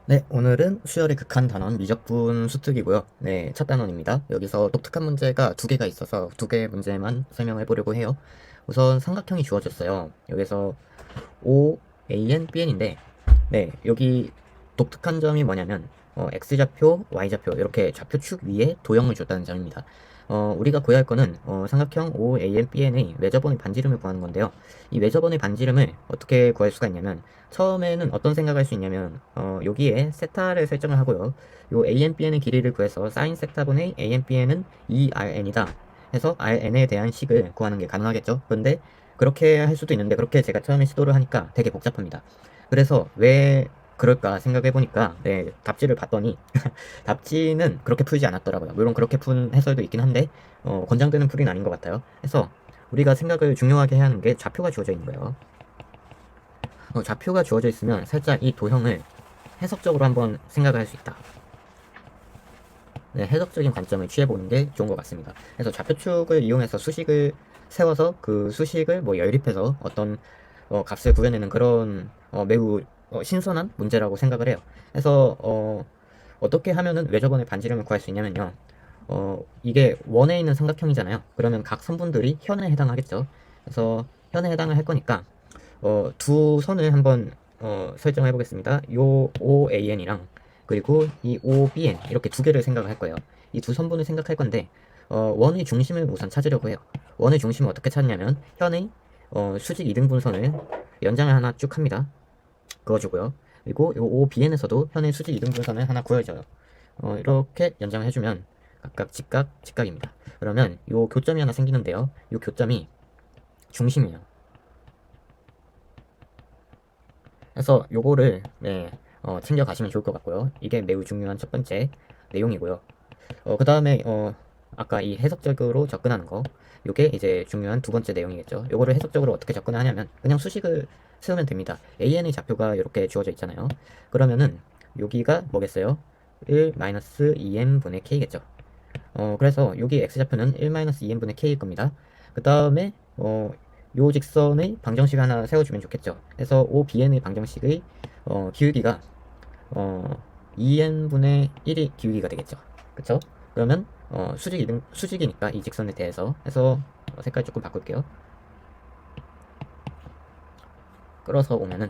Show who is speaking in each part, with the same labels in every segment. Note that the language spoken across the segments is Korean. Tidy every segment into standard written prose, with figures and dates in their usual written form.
Speaker 1: 네, 오늘은 수열의 극한 단원 미적분 수특이고요. 네, 첫 단원입니다. 여기서 독특한 문제가 두 개가 있어서 두 개의 문제만 설명해 보려고 해요. 우선 삼각형이 주어졌어요. 여기서 O, AN, BN인데, 네, 여기 독특한 점이 뭐냐면, X좌표, Y좌표, 이렇게 좌표 축 위에 도형을 줬다는 점입니다. 우리가 구해야 할 거는, 삼각형 O, AN, BN의 외접원의 반지름을 구하는 건데요. 이 외접원의 반지름을 어떻게 구할 수가 있냐면, 처음에는 어떤 생각할 수 있냐면, 여기에 세타를 설정을 하고요. 요 AN, BN의 길이를 구해서 사인 세타분의 AN, BN은 2RN이다. 해서 RN에 대한 식을 구하는 게 가능하겠죠. 그런데 그렇게 할 수도 있는데 그렇게 제가 처음에 시도를 하니까 되게 복잡합니다. 그래서 왜 그럴까 생각해 보니까 네, 답지를 봤더니 답지는 그렇게 풀지 않았더라고요. 물론 그렇게 푼 해설도 있긴 한데 권장되는 풀이는 아닌 것 같아요. 그래서 우리가 생각을 중요하게 해야 하는 게 좌표가 주어져 있는 거예요. 좌표가 주어져 있으면 살짝 이 도형을 해석적으로 한번 생각을 할 수 있다. 네, 해석적인 관점을 취해보는 게 좋은 것 같습니다. 그래서 좌표축을 이용해서 수식을 세워서 그 수식을 뭐 연립해서 어떤 값을 구해내는 그런 매우 신선한 문제라고 생각을 해요. 그래서 어떻게 하면은 외접원의 반지름을 구할 수 있냐면요. 이게 원에 있는 삼각형이잖아요. 그러면 각 선분들이 현에 해당하겠죠. 그래서 현에 해당을 할 거니까 두 선을 한번 설정해 보겠습니다. 요 OAN이랑 그리고 이 OBN 이렇게 두 개를 생각을 할 거예요. 이 두 선분을 생각할 건데 원의 중심을 우선 찾으려고 해요. 원의 중심을 어떻게 찾냐면 현의 수직 이등분선을 연장을 하나 쭉 합니다. 그어주고요. 그리고 요 OBN에서도 현의 수직 이등분선을 하나 그어줘요. 이렇게 연장을 해주면 각각 직각입니다. 그러면 요 교점이 하나 생기는데요. 요 교점이 중심이에요. 그래서 요거를 네, 챙겨 가시면 좋을 것 같고요. 이게 매우 중요한 첫 번째 내용이고요. 그 다음에 아까 이 해석적으로 접근하는 거 요게 이제 중요한 두 번째 내용이겠죠. 요거를 해석적으로 어떻게 접근하냐면 그냥 수식을 세우면 됩니다. AN의 좌표가 이렇게 주어져 있잖아요. 그러면은 여기가 뭐겠어요? 1-2n분의 k겠죠. 그래서 여기 x좌표는 1-2n분의 k일 겁니다. 그 다음에 요 직선의 방정식 하나 세워주면 좋겠죠. 그래서 OBN의 방정식의 기울기가 2n분의 1이 기울기가 되겠죠. 그쵸? 그러면 수직이니까 이 직선에 대해서 해서 색깔 조금 바꿀게요. 끌어서 오면은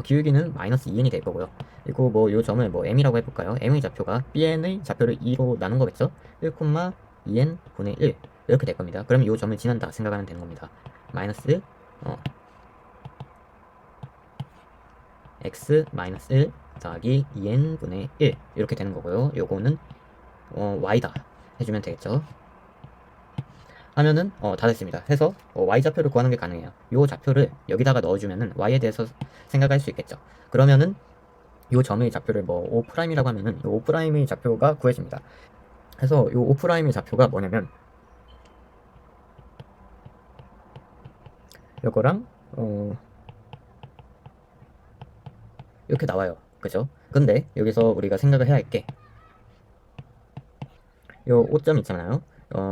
Speaker 1: 기울기는 마이너스 2n이 될 거고요. 그리고 뭐 요 점을 뭐 m이라고 해볼까요? m의 좌표가 bn의 좌표를 2로 나눈 거겠죠? 1,2n 분의 1 이렇게 될 겁니다. 그럼 요 점을 지난다 생각하면 되는 겁니다. 마이너스 x 마이너스 1 더하기 2n 분의 1 이렇게 되는 거고요. 요거는 y다 해주면 되겠죠. 하면은 다 됐습니다. 해서 y좌표를 구하는 게 가능해요. 요 좌표를 여기다가 넣어주면은 y에 대해서 생각할 수 있겠죠. 그러면은 요 점의 좌표를 뭐 O'이라고 하면은 요 O'의 좌표가 구해집니다. 그래서 요 O'의 좌표가 뭐냐면 요거랑 이렇게 나와요. 그죠? 근데 여기서 우리가 생각을 해야 할 게 요 O점 있잖아요.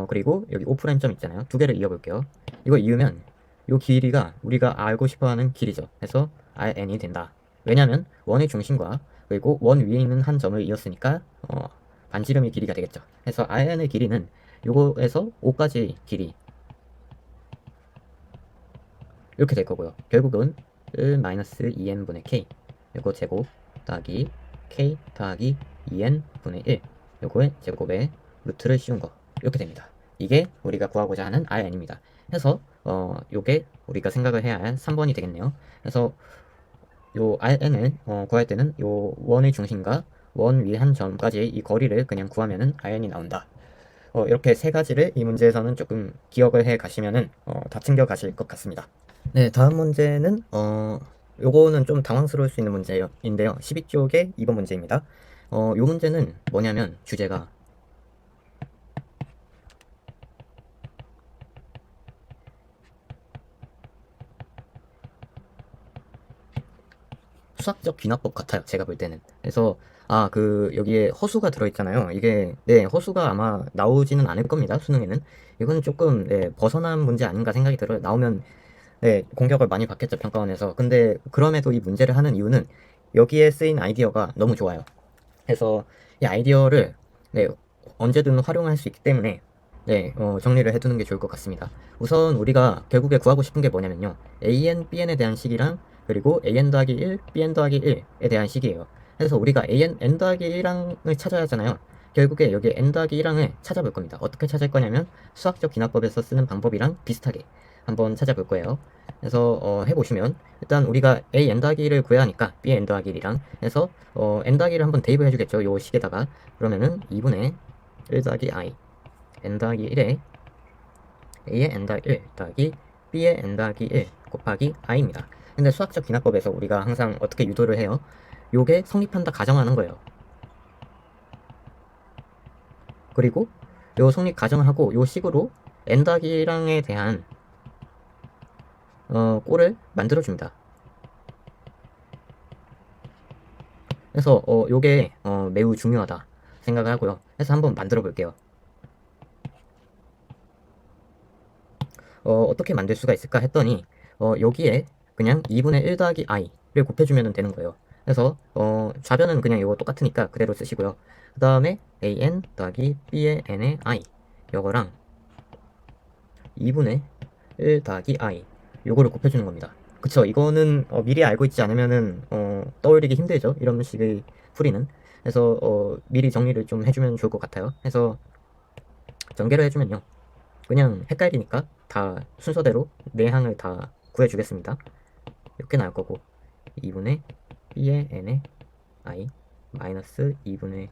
Speaker 1: 그리고 여기 O'점 있잖아요. 두 개를 이어볼게요. 이거 이으면 요 길이가 우리가 알고 싶어하는 길이죠. 그래서 RN이 된다. 왜냐면 원의 중심과 그리고 원 위에 있는 한 점을 이었으니까 반지름의 길이가 되겠죠. 그래서 RN의 길이는 요거에서 O까지의 길이 이렇게 될 거고요. 결국은 1-2n분의 k 요거 제곱 더하기 k 더하기 2n분의 1 요거의 제곱에 루트를 씌운 거 이렇게 됩니다. 이게 우리가 구하고자 하는 Rn입니다. 해서 요게 우리가 생각을 해야 할 3번이 되겠네요. 그래서 요 Rn을 구할 때는 요 원의 중심과 원 위 한 점까지의 이 거리를 그냥 구하면은 Rn이 나온다. 이렇게 세 가지를 이 문제에서는 조금 기억을 해 가시면은 다 챙겨 가실 것 같습니다. 네, 다음 문제는 요거는 좀 당황스러울 수 있는 문제인데요. 12쪽의 2번 문제입니다. 요 문제는 뭐냐면 주제가 수학적 귀납법 같아요. 제가 볼 때는. 그래서 여기에 허수가 들어있잖아요. 이게 네, 허수가 아마 나오지는 않을 겁니다. 수능에는. 이거는 조금 네, 벗어난 문제 아닌가 생각이 들어요. 나오면 네, 공격을 많이 받겠죠, 평가원에서. 근데 그럼에도 이 문제를 하는 이유는 여기에 쓰인 아이디어가 너무 좋아요. 그래서 이 아이디어를 네, 언제든 활용할 수 있기 때문에 네, 정리를 해두는 게 좋을 것 같습니다. 우선 우리가 결국에 구하고 싶은 게 뭐냐면요. an, bn에 대한 식이랑 그리고 an 더하기 1, bn 더하기 1에 대한 식이에요. 그래서 우리가 n 더하기 1항을 찾아야 하잖아요. 결국에 여기 n 더하기 1항을 찾아볼 겁니다. 어떻게 찾을 거냐면 수학적 기납법에서 쓰는 방법이랑 비슷하게 한번 찾아볼 거예요. 그래서 해보시면 일단 우리가 a n 더하기 1을 구해야 하니까 b n 더하기 1이랑 해서 n 더하기 1을 한번 대입을 해주겠죠. 요 식에다가 그러면은 2분의 1 더하기 i n 더하기 1에 a의 n 더하기 1 더하기 b의 n 더하기 1 곱하기 i입니다. 근데 수학적 기납법에서 우리가 항상 어떻게 유도를 해요? 요게 성립한다 가정하는 거예요. 그리고 요 성립 가정을 하고 요 식으로 n 더하기 1항에 대한 꼴을 만들어줍니다. 그래서 요게 매우 중요하다 생각을 하고요. 그래서 한번 만들어 볼게요. 어떻게 만들 수가 있을까 했더니 여기에 그냥 2분의 1 더하기 i를 곱해주면 되는 거예요. 그래서 좌변은 그냥 이거 똑같으니까 그대로 쓰시고요. 그 다음에 an 더하기 b의 n의 i 요거랑 2분의 1 더하기 i 요거를 곱해주는 겁니다. 그쵸, 이거는 미리 알고 있지 않으면은 떠올리기 힘들죠, 이런 식의 풀이는. 그래서 미리 정리를 좀 해주면 좋을 것 같아요. 해서 전개를 해주면요, 그냥 헷갈리니까 다 순서대로 네 항을 다 구해주겠습니다. 이렇게 나올 거고 2분의 b의 n의 i 마이너스 2분의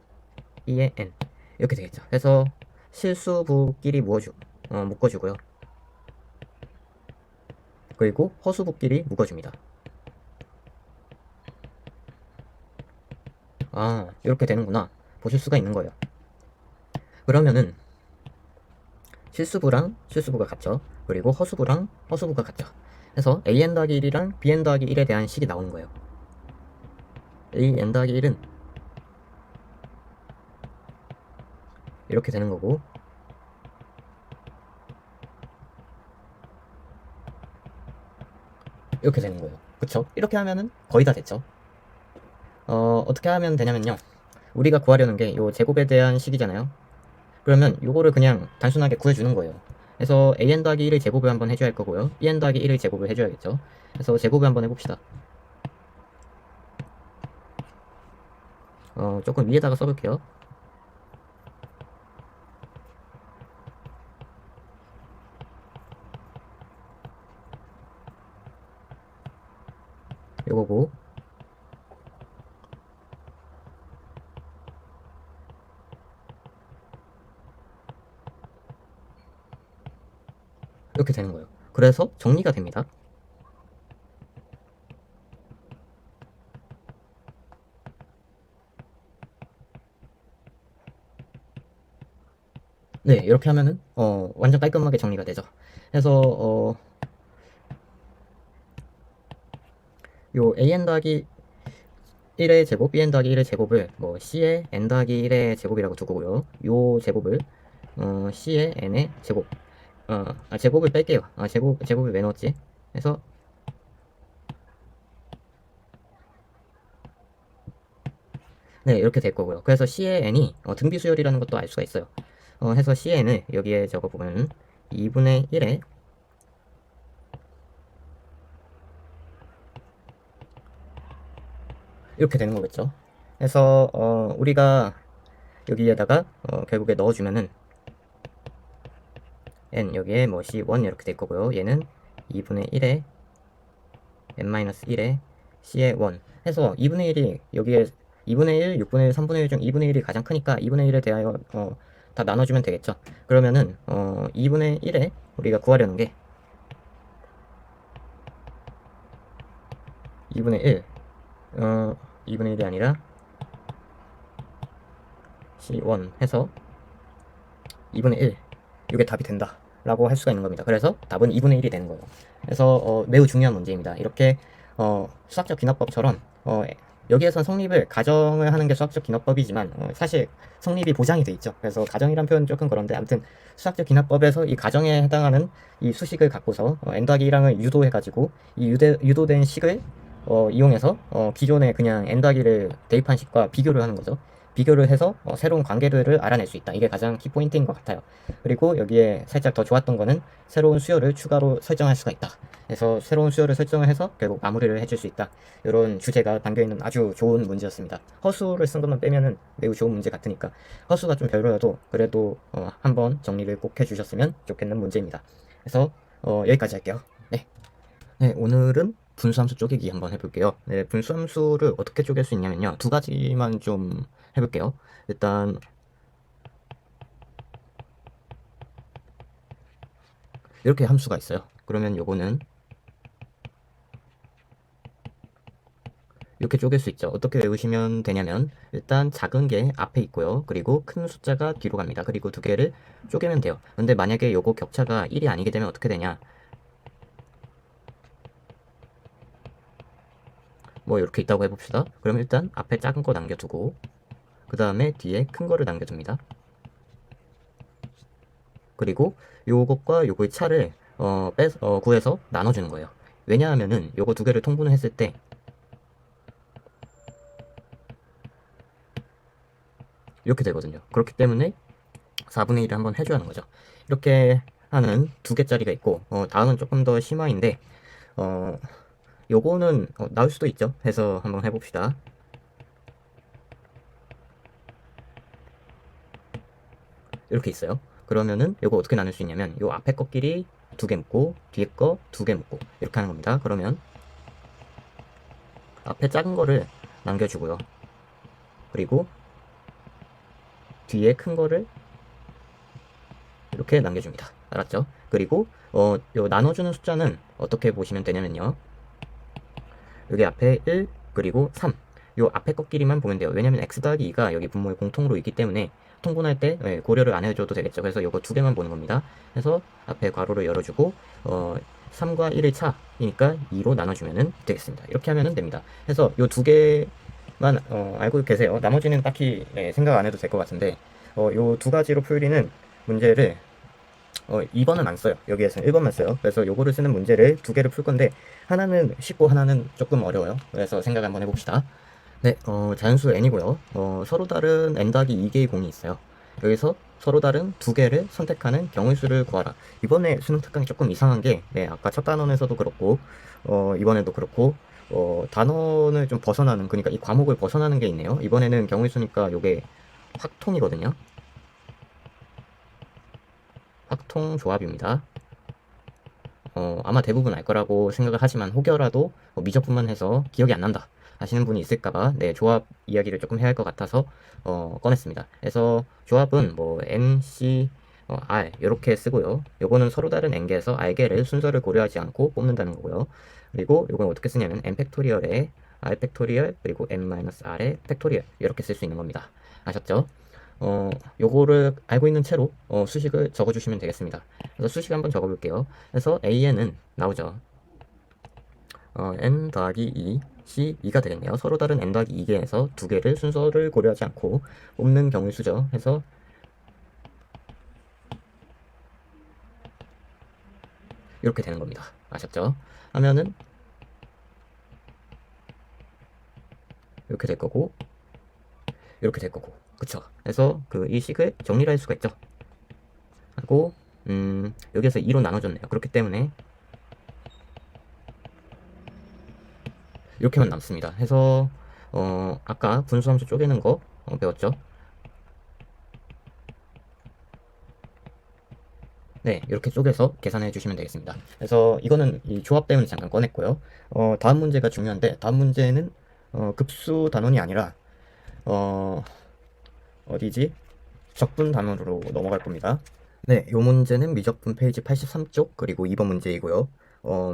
Speaker 1: b의 n 이렇게 되겠죠. 그래서 실수부끼리 묶어주고요. 그리고 허수부끼리 묶어줍니다. 아, 이렇게 되는구나 보실 수가 있는 거예요. 그러면은 실수부랑 실수부가 같죠. 그리고 허수부랑 허수부가 같죠. 그래서 an 더하기 1이랑 bn 더하기 1에 대한 식이 나오는 거예요. an 더하기 1은 이렇게 되는 거고 이렇게 되는 거예요. 그쵸? 이렇게 하면은 거의 다 됐죠. 어떻게 하면 되냐면요, 우리가 구하려는 게 요 제곱에 대한 식이잖아요. 그러면 요거를 그냥 단순하게 구해주는 거예요. 그래서 an 더하기 1을 제곱을 한번 해줘야 할 거고요, bn 더하기 1을 제곱을 해줘야겠죠. 그래서 제곱을 한번 해봅시다. 조금 위에다가 써볼게요. 요거고 이렇게 되는 거예요. 그래서 정리가 됩니다. 네, 이렇게 하면은 완전 깔끔하게 정리가 되죠. 그래서 요 an 더하기 1의 제곱, bn 더하기 1의 제곱을 뭐 c의 n 더하기 1의 제곱이라고 두고요. 요 제곱을 c의 n의 제곱, 제곱을 뺄게요. 제곱을 왜 넣었지? 그래서 네, 이렇게 될 거고요. 그래서 c의 n이 등비수열이라는 것도 알 수가 있어요. 해서 c의 n을 여기에 적어보면 2분의 1에 이렇게 되는 거겠죠. 그래서 우리가 여기에다가 결국에 넣어주면은 n 여기에 뭐 c1 이렇게 될 거고요. 얘는 2분의 1에 n-1에 c의 1 해서 2분의 1이 여기에 2분의 1, 6분의 1, 3분의 1 중 2분의 1이 가장 크니까 2분의 1에 대하여 다 나눠주면 되겠죠. 그러면은 2분의 1에 우리가 구하려는 게 2분의 1 2분의 1이 아니라 C1 해서 2분의 1 이게 답이 된다 라고 할 수가 있는 겁니다. 그래서 답은 2분의 1이 되는 거예요. 그래서 매우 중요한 문제입니다. 이렇게 수학적 기납법처럼 여기에선 성립을 가정을 하는 게 수학적 기납법이지만 사실 성립이 보장이 돼 있죠. 그래서 가정이란 표현은 조금 그런데 아무튼 수학적 기납법에서 이 가정에 해당하는 이 수식을 갖고서 n 더하기 1항을 유도해 가지고 이 유도된 식을 이용해서 기존에 그냥 n-를 대입한 식과 비교를 하는 거죠. 비교를 해서 새로운 관계들을 알아낼 수 있다. 이게 가장 키포인트인 것 같아요. 그리고 여기에 살짝 더 좋았던 거는 새로운 수열을 추가로 설정할 수가 있다. 그래서 새로운 수열을 설정을 해서 결국 마무리를 해줄 수 있다. 이런 주제가 담겨있는 아주 좋은 문제였습니다. 허수를 쓴 것만 빼면은 매우 좋은 문제 같으니까 허수가 좀 별로여도 그래도 한번 정리를 꼭 해주셨으면 좋겠는 문제입니다. 그래서 여기까지 할게요. 네. 네, 오늘은 분수함수 쪼개기 한번 해볼게요. 네, 분수함수를 어떻게 쪼갤 수 있냐면요. 두 가지만 좀 해볼게요. 일단 이렇게 함수가 있어요. 그러면 요거는 이렇게 쪼갤 수 있죠. 어떻게 외우시면 되냐면 일단 작은 게 앞에 있고요. 그리고 큰 숫자가 뒤로 갑니다. 그리고 두 개를 쪼개면 돼요. 근데 만약에 요거 격차가 1이 아니게 되면 어떻게 되냐? 뭐 이렇게 있다고 해봅시다. 그럼 일단 앞에 작은 거 남겨두고 그 다음에 뒤에 큰 거를 남겨둡니다. 그리고 요것과 요거의 차를 구해서 나눠주는 거예요. 왜냐하면은 요거 두 개를 통분을 했을 때 이렇게 되거든요. 그렇기 때문에 4분의 1을 한번 해줘야 하는 거죠. 이렇게 하는 두 개짜리가 있고 다음은 조금 더 심화인데 요거는 나올 수도 있죠. 해서 한번 해봅시다. 이렇게 있어요. 그러면은 요거 어떻게 나눌 수 있냐면 요 앞에 거끼리 두 개 묶고 뒤에 거 두 개 묶고 이렇게 하는 겁니다. 그러면 앞에 작은 거를 남겨주고요. 그리고 뒤에 큰 거를 이렇게 남겨줍니다. 알았죠? 그리고 요 나눠주는 숫자는 어떻게 보시면 되냐면요. 여기 앞에 1 그리고 3 요 앞에 것끼리만 보면 돼요. 왜냐면 x 더하기 2가 여기 분모에 공통으로 있기 때문에 통분할 때 고려를 안 해줘도 되겠죠. 그래서 요거 두 개만 보는 겁니다. 그래서 앞에 괄호를 열어주고 3과 1의 차이니까 2로 나눠주면 되겠습니다. 이렇게 하면 됩니다. 그래서 요 두 개만 알고 계세요. 나머지는 딱히 생각 안 해도 될 것 같은데 요 두 가지로 풀리는 문제를 2번은 안 써요. 여기에서는 1번만 써요. 그래서 요거를 쓰는 문제를 두 개를 풀 건데 하나는 쉽고 하나는 조금 어려워요. 그래서 생각 한번 해봅시다. 네, 자연수 n이고요. 서로 다른 n-2개의 공이 있어요. 여기서 서로 다른 두 개를 선택하는 경우의 수를 구하라. 이번에 수능 특강이 조금 이상한 게, 네, 아까 첫 단원에서도 그렇고, 이번에도 그렇고, 단원을 좀 벗어나는, 그러니까 이 과목을 벗어나는 게 있네요. 이번에는 경우의 수니까 요게 확통이거든요. 확통 조합입니다. 아마 대부분 알 거라고 생각을 하지만 혹여라도 미적분만 해서 기억이 안 난다 하시는 분이 있을까봐 네, 조합 이야기를 조금 해야 할 것 같아서 꺼냈습니다. 그래서 조합은 뭐 n, c, r 이렇게 쓰고요. 요거는 서로 다른 n개에서 r개를 순서를 고려하지 않고 뽑는다는 거고요. 그리고 요건 어떻게 쓰냐면 n 팩토리얼에 r 팩토리얼 그리고 n-r의 팩토리얼 이렇게 쓸 수 있는 겁니다. 아셨죠? 요거를 알고 있는 채로 수식을 적어주시면 되겠습니다. 그래서 수식 한번 적어볼게요. 그래서 an은 나오죠. n 더하기 2, c 2가 되겠네요. 서로 다른 n 더하기 2개에서 두 개를 순서를 고려하지 않고 뽑는 경우의 수죠. 해서 이렇게 되는 겁니다. 아셨죠? 하면은 이렇게 될 거고 이렇게 될 거고 그쵸? 그래서 그 이 식을 정리를 할 수가 있죠. 하고 여기에서 2로 나눠졌네요. 그렇기 때문에 이렇게만 남습니다. 해서 아까 분수함수 쪼개는 거 배웠죠? 네, 이렇게 쪼개서 계산해 주시면 되겠습니다. 그래서 이거는 이 조합 때문에 잠깐 꺼냈고요. 다음 문제가 중요한데 다음 문제는 급수 단원이 아니라 어, 어디지? 적분 단원으로 넘어갈 겁니다. 네, 이 문제는 미적분 페이지 83쪽 그리고 2번 문제이고요.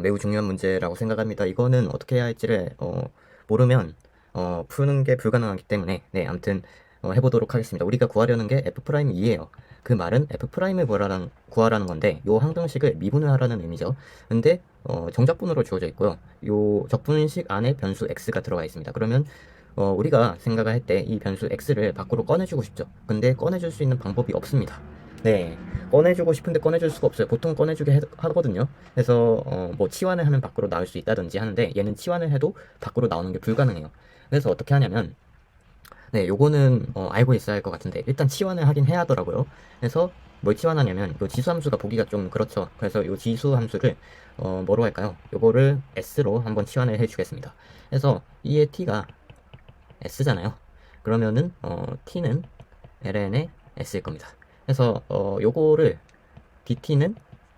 Speaker 1: 매우 중요한 문제라고 생각합니다. 이거는 어떻게 해야 할지를 모르면 푸는 게 불가능하기 때문에 네, 아무튼 해보도록 하겠습니다. 우리가 구하려는 게 f'2예요. 그 말은 f'을 구하라는 건데 요 항등식을 미분을 하라는 의미죠. 근데 정적분으로 주어져 있고요. 요 적분식 안에 변수 x가 들어가 있습니다. 그러면 우리가 생각을 할 때 이 변수 x를 밖으로 꺼내주고 싶죠. 근데 꺼내줄 수 있는 방법이 없습니다. 네, 꺼내주고 싶은데 꺼내줄 수가 없어요. 보통 꺼내주게 하거든요. 그래서 뭐 치환을 하면 밖으로 나올 수 있다든지 하는데 얘는 치환을 해도 밖으로 나오는 게 불가능해요. 그래서 어떻게 하냐면 네, 요거는 알고 있어야 할 것 같은데 일단 치환을 하긴 해야 하더라고요. 그래서 뭘 치환하냐면 요 지수 함수가 보기가 좀 그렇죠. 그래서 요 지수 함수를 뭐로 할까요? 요거를 s로 한번 치환을 해주겠습니다. 그래서 이의 t가 s잖아요. 그러면은 t는 ln의 s일 겁니다. 그래서 요거를 dt는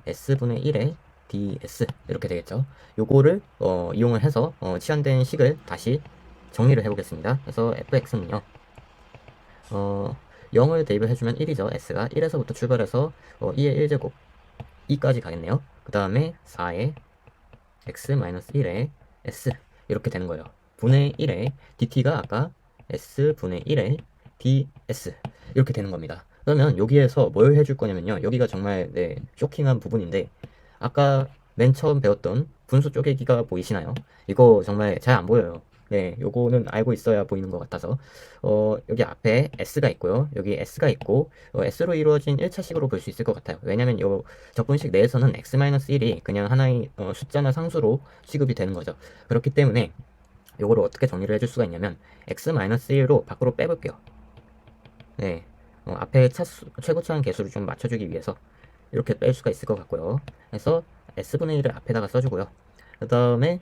Speaker 1: s분의 1의 ds 이렇게 되겠죠. 요거를 이용을 해서 치환된 식을 다시 정리를 해보겠습니다. 그래서 fx는요. 0을 대입을 해주면 1이죠. s가 1에서부터 출발해서 2의 1제곱 2까지 가겠네요. 그 다음에 4의 x-1의 s 이렇게 되는 거예요. 분의 1의 dt가 아까 s분의 1의 ds 이렇게 되는 겁니다. 그러면 여기에서 뭘 해줄 거냐면요. 여기가 정말 네, 쇼킹한 부분인데 아까 맨 처음 배웠던 분수 쪼개기가 보이시나요? 이거 정말 잘 안 보여요. 네, 요거는 알고 있어야 보이는 것 같아서 여기 앞에 s가 있고요. 여기 s가 있고 s로 이루어진 1차식으로 볼 수 있을 것 같아요. 왜냐면 요 적분식 내에서는 x-1이 그냥 하나의 숫자나 상수로 취급이 되는 거죠. 그렇기 때문에 요거를 어떻게 정리를 해줄 수가 있냐면 x-1로 밖으로 빼볼게요. 네, 앞에 최고차항 개수를 좀 맞춰주기 위해서 이렇게 뺄 수가 있을 것 같고요. 그래서 s분의 1을 앞에다가 써주고요. 그 다음에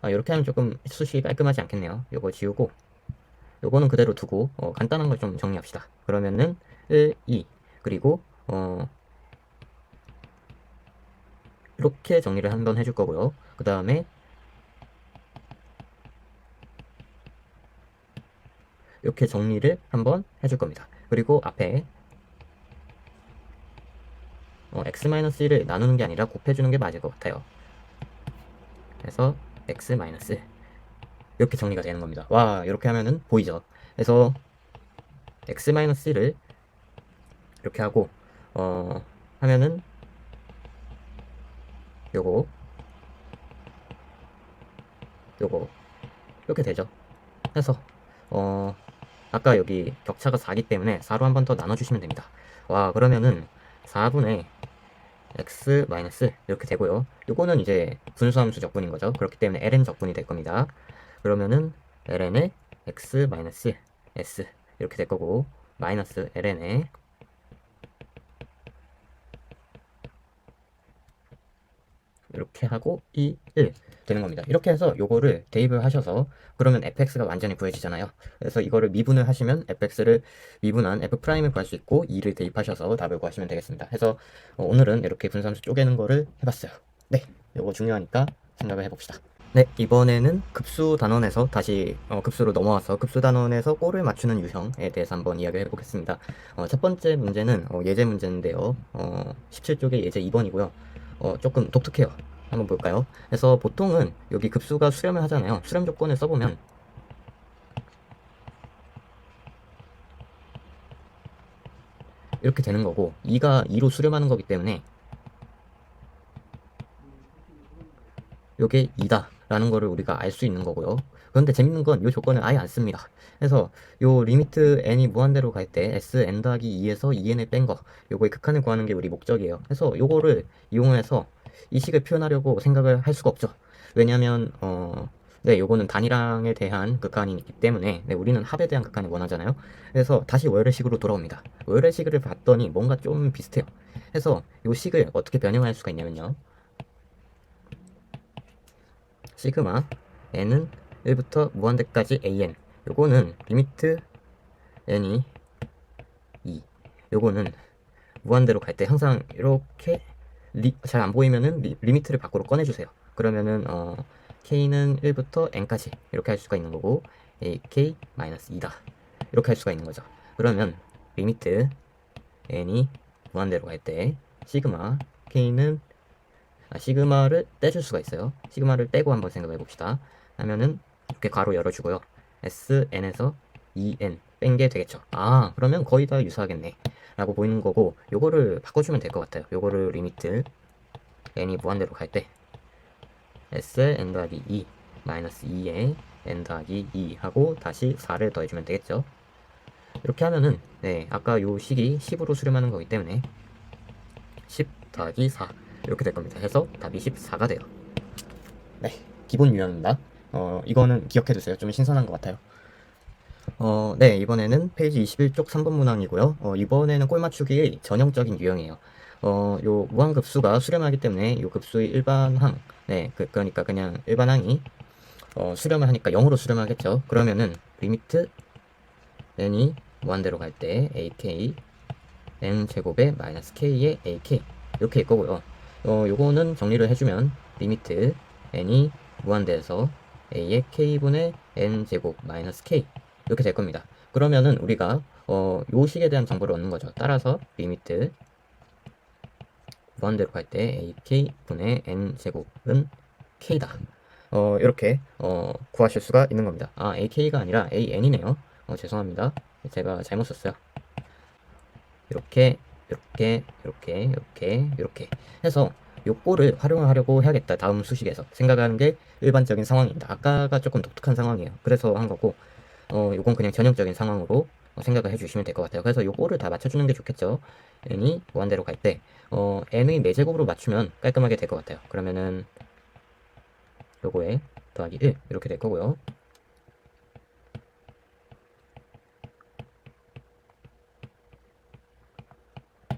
Speaker 1: 이렇게 하면 조금 수식이 깔끔하지 않겠네요. 요거 지우고 요거는 그대로 두고 간단한 걸 좀 정리합시다. 그러면은 1, 2 그리고 이렇게 정리를 한번 해줄 거고요. 그 다음에 이렇게 정리를 한번 해줄 겁니다. 그리고 앞에 x-1을 나누는 게 아니라 곱해주는 게 맞을 것 같아요. 그래서 x- 이렇게 정리가 되는 겁니다. 와, 이렇게 하면은 보이죠? 그래서 x-1을 이렇게 하고 하면은 요거 요거 이렇게 되죠. 해서 아까 여기 격차가 4기 때문에 4로 한 번 더 나눠주시면 됩니다. 와, 그러면은 4분의 x 마이너스 이렇게 되고요. 요거는 이제 분수함수 적분인 거죠. 그렇기 때문에 ln 적분이 될 겁니다. 그러면은 ln의 x 마이너스 s 이렇게 될 거고 마이너스 ln의 이렇게 하고 2, 1 되는 겁니다. 이렇게 해서 요거를 대입을 하셔서 그러면 fx가 완전히 구해지잖아요. 그래서 이거를 미분을 하시면 fx를 미분한 f'을 구할 수 있고 2를 대입하셔서 답을 구하시면 되겠습니다. 해서 오늘은 이렇게 분수함수 쪼개는 거를 해봤어요. 네, 요거 중요하니까 생각을 해봅시다. 네, 이번에는 급수 단원에서 다시 급수로 넘어와서 급수 단원에서 꼴을 맞추는 유형에 대해서 한번 이야기를 해보겠습니다. 첫 번째 문제는 예제 문제인데요. 17쪽의 예제 2번이고요. 조금 독특해요. 한번 볼까요? 그래서 보통은 여기 급수가 수렴을 하잖아요. 수렴 조건을 써보면 이렇게 되는 거고 2가 2로 수렴하는 거기 때문에 요게 2다 라는 거를 우리가 알 수 있는 거고요. 그런데 재밌는 건 이 조건을 아예 안 씁니다. 그래서 요 리미트 n이 무한대로 갈 때 sn 더하기 2에서 2n을 뺀 거, 요거의 극한을 구하는 게 우리 목적이에요. 그래서 요거를 이용해서 이 식을 표현하려고 생각을 할 수가 없죠. 왜냐면 네, 요거는 단위랑에 대한 극한이기 때문에 네, 우리는 합에 대한 극한을 원하잖아요. 그래서 다시 월의식으로 돌아옵니다. 월의식을 봤더니 뭔가 좀 비슷해요. 그래서 요 식을 어떻게 변형할 수가 있냐면요. 시그마 n은 1부터 무한대까지 an 요거는 리미트 n이 2 요거는 무한대로 갈 때 항상 이렇게 잘 안 보이면은 리미트를 밖으로 꺼내주세요. 그러면은 k는 1부터 n까지 이렇게 할 수가 있는 거고 ak-2다 이렇게 할 수가 있는 거죠. 그러면 리미트 n이 무한대로 갈 때 시그마 k는 시그마를 떼줄 수가 있어요. 시그마를 떼고 한번 생각해 봅시다. 하면은 이렇게 괄호 열어주고요. sn에서 2n 뺀 게 되겠죠. 아, 그러면 거의 다 유사하겠네. 라고 보이는 거고, 요거를 바꿔주면 될 것 같아요. 요거를 리미트 n이 무한대로 갈 때 sn 더하기 2 마이너스 2에 n 더하기 2 하고 다시 4를 더해주면 되겠죠. 이렇게 하면은 네, 아까 요 식이 10으로 수렴하는 거기 때문에 10 더하기 4 이렇게 될 겁니다. 해서 답이 14가 돼요. 네, 기본 유형입니다. 이거는 기억해 두세요. 좀 신선한 것 같아요. 네, 이번에는 페이지 21쪽 3번 문항이고요. 이번에는 꼴 맞추기의 전형적인 유형이에요. 요 무한급수가 수렴하기 때문에 요 급수의 일반항, 네, 그러니까 그냥 일반항이 수렴을 하니까 0으로 수렴하겠죠. 그러면은 리미트 n이 무한대로 갈 때 ak n 제곱에 마이너스 k의 ak 이렇게 일 거고요. 요거는 정리를 해주면 리미트 n이 무한대에서 a의 k분의 n 제곱 마이너스 k 이렇게 될 겁니다. 그러면은 우리가 요 식에 대한 정보를 얻는 거죠. 따라서 리미트 무한대로 갈 때 ak분의 n 제곱은 k다. 이렇게 구하실 수가 있는 겁니다. 아, ak가 아니라 an이네요. 죄송합니다. 제가 잘못 썼어요. 이렇게 해서 요거를 활용하려고 해야겠다. 다음 수식에서 생각하는 게 일반적인 상황입니다. 아까가 조금 독특한 상황이에요. 그래서 한 거고 요건 그냥 전형적인 상황으로 생각을 해주시면 될 것 같아요. 그래서 요거를 다 맞춰주는 게 좋겠죠. n이 무한대로 갈 때 n의 4제곱으로 맞추면 깔끔하게 될 것 같아요. 그러면은 요거에 더하기 1 이렇게 될 거고요.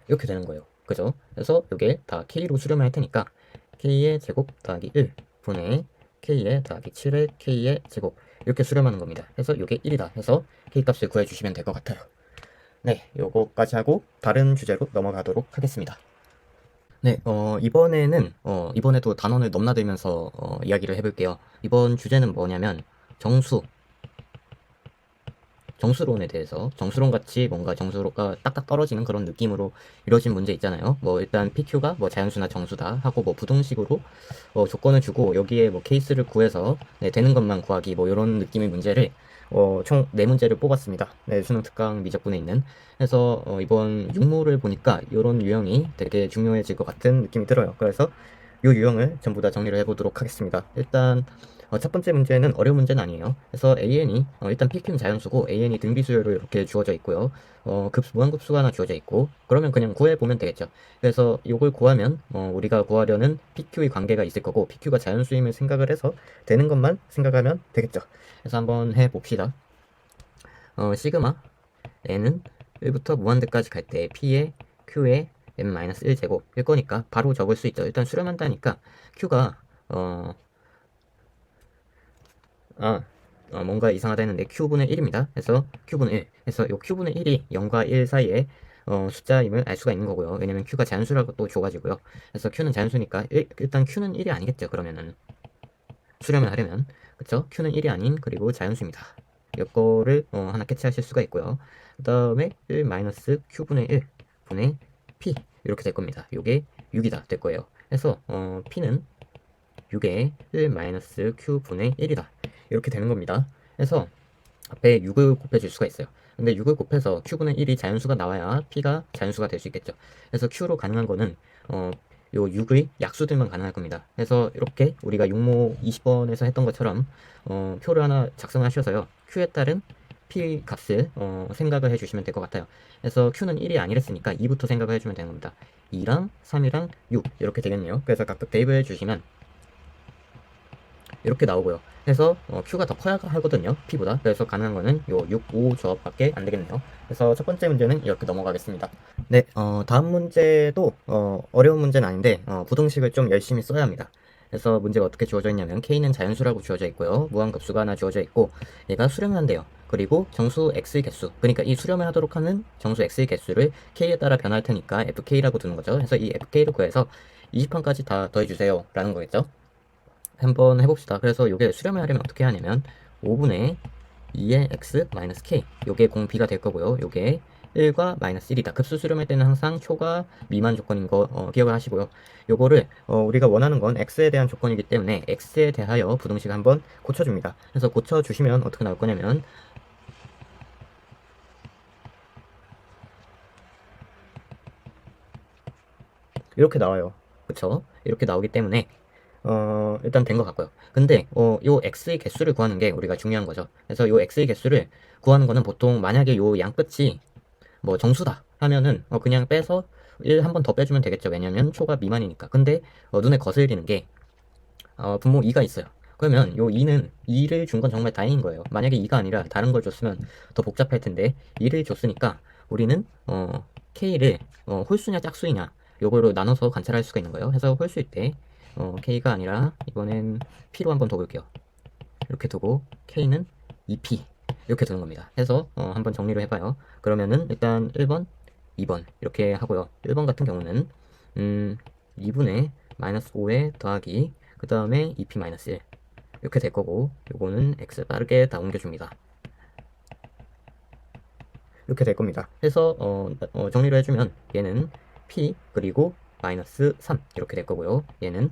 Speaker 1: 이렇게 되는 거예요. 그죠? 그래서 이게 다 k로 수렴을 할 테니까 k의 제곱 더하기 1 분의 k의 더하기 7의 k의 제곱 이렇게 수렴하는 겁니다. 그래서 이게 1이다 해서 k 값을 구해주시면 될 것 같아요. 네, 요거까지 하고 다른 주제로 넘어가도록 하겠습니다. 네, 이번에는 이번에도 단원을 넘나들면서 이야기를 해볼게요. 이번 주제는 뭐냐면 정수론에 대해서 정수론 같이 뭔가 정수가 딱딱 떨어지는 그런 느낌으로 이루어진 문제 있잖아요. 뭐 일단 PQ가 뭐 자연수나 정수다 하고 뭐 부등식으로 조건을 주고 여기에 뭐 케이스를 구해서 네, 되는 것만 구하기 뭐 이런 느낌의 문제를 총 4문제를 뽑았습니다. 네, 수능 특강 미적분에 있는. 그래서 이번 육모를 보니까 이런 유형이 되게 중요해질 것 같은 느낌이 들어요. 그래서 이 유형을 전부 다 정리를 해보도록 하겠습니다. 일단 첫 번째 문제는 어려운 문제는 아니에요. 그래서 AN이 일단 PQ는 자연수고 AN이 등비수열로 이렇게 주어져 있고요. 무한급수가 하나 주어져 있고 그러면 그냥 구해보면 되겠죠. 그래서 이걸 구하면 우리가 구하려는 PQ의 관계가 있을 거고 PQ가 자연수임을 생각을 해서 되는 것만 생각하면 되겠죠. 그래서 한번 해봅시다. 시그마 n은 1부터 무한대까지 갈 때 p의 q의 n-1제곱일 거니까 바로 적을 수 있죠. 일단 수렴한다니까 q가 뭔가 이상하다 했는데 q분의 1입니다. 그래서 q분의 1. 그래서 요 q분의 1이 0과 1 사이에 숫자임을 알 수가 있는 거고요. 왜냐면 q가 자연수라고 또 줘가지고요. 그래서 q는 자연수니까 일단 q는 1이 아니겠죠. 그러면은 수렴을 하려면 그쵸? q는 1이 아닌 그리고 자연수입니다. 이거를 하나 캐치하실 수가 있고요. 그 다음에 1 마이너스 q분의 1 분의 p 이렇게 될 겁니다. 요게 6이다 될 거예요. 그래서 p는 6에 1 마이너스 q분의 1이다. 이렇게 되는 겁니다. 그래서 앞에 6을 곱해줄 수가 있어요. 근데 6을 곱해서 q분의 1이 자연수가 나와야 p가 자연수가 될 수 있겠죠. 그래서 q로 가능한 거는 요 6의 약수들만 가능할 겁니다. 그래서 이렇게 우리가 6모 20번에서 했던 것처럼 표를 하나 작성하셔서요. q에 따른 p 값을 생각을 해주시면 될 것 같아요. 그래서 q는 1이 아니랬으니까 2부터 생각을 해주면 되는 겁니다. 2랑 3이랑 6 이렇게 되겠네요. 그래서 각각 대입을 해주시면 이렇게 나오고요. 그래서 Q가 더 커야 하거든요. P보다. 그래서 가능한 거는 요 6, 5 조합밖에 안 되겠네요. 그래서 첫 번째 문제는 이렇게 넘어가겠습니다. 네, 다음 문제도 어려운 문제는 아닌데 부등식을 좀 열심히 써야 합니다. 그래서 문제가 어떻게 주어져 있냐면 K는 자연수라고 주어져 있고요. 무한급수가 하나 주어져 있고 얘가 수렴을 한대요. 그리고 정수 X의 개수, 그러니까 이 수렴을 하도록 하는 정수 X의 개수를 K에 따라 변할 테니까 FK라고 두는 거죠. 그래서 이 FK를 구해서 20판까지 다 더해주세요 라는 거겠죠. 한번 해봅시다. 그래서 이게 수렴을 하려면 어떻게 하냐면 5분의 2의 x 마이너스 k 요게 공비가 될 거고요. 요게 1과 마이너스 1이다. 급수 수렴할 때는 항상 초과 미만 조건인 거 기억을 하시고요. 요거를 우리가 원하는 건 x에 대한 조건이기 때문에 x에 대하여 부등식 한번 고쳐줍니다. 그래서 고쳐주시면 어떻게 나올 거냐면 이렇게 나와요. 그쵸? 이렇게 나오기 때문에 일단 된 것 같고요. 근데 요 x의 개수를 구하는 게 우리가 중요한 거죠. 그래서 요 x의 개수를 구하는 거는 보통 만약에 요 양 끝이 뭐 정수다 하면은 그냥 빼서 1 한 번 더 빼주면 되겠죠. 왜냐면 초가 미만이니까. 근데 눈에 거슬리는 게 분모 2가 있어요. 그러면 요 2는 2를 준 건 정말 다행인 거예요. 만약에 2가 아니라 다른 걸 줬으면 더 복잡할 텐데 2를 줬으니까 우리는 k를 홀수냐 짝수이냐 요거로 나눠서 관찰할 수가 있는 거예요. 그래서 홀수일 때 k가 아니라 이번엔 p로 한번 더 볼게요. 이렇게 두고 k는 2p 이렇게 두는 겁니다. 해서 한번 정리를 해봐요. 그러면은 일단 1번, 2번 이렇게 하고요. 1번 같은 경우는 2분의 마이너스 5에 더하기 그 다음에 2p 마이너스 1 이렇게 될 거고, 요거는 x 빠르게 다 옮겨줍니다. 이렇게 될 겁니다. 해서 정리를 해주면 얘는 p 그리고 마이너스 3 이렇게 될 거고요. 얘는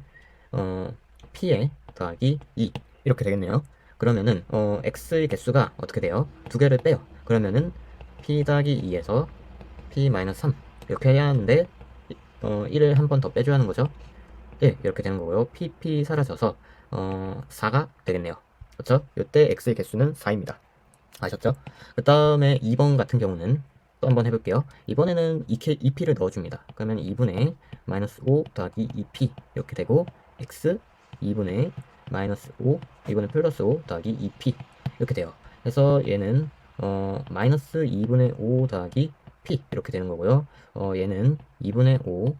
Speaker 1: p에 더하기 2 이렇게 되겠네요. 그러면은 x의 개수가 어떻게 돼요? 두 개를 빼요. 그러면은 p 더하기 2에서 p 마이너스 3 이렇게 해야 하는데 1을 한 번 더 빼줘야 하는 거죠. 1 이렇게 되는 거고요. pp 사라져서 4가 되겠네요. 그렇죠? 이때 x의 개수는 4입니다. 아셨죠? 그 다음에 2번 같은 경우는 또 한번 해볼게요. 이번에는 2p를 넣어줍니다. 그러면 2분의 마이너스 5 더하기 2p 이렇게 되고, x 2분의 마이너스 5 이번에 플러스 5 더하기 2p 이렇게 돼요. 그래서 얘는 마이너스 2분의 5 더하기 p 이렇게 되는 거고요. 얘는 2분의 5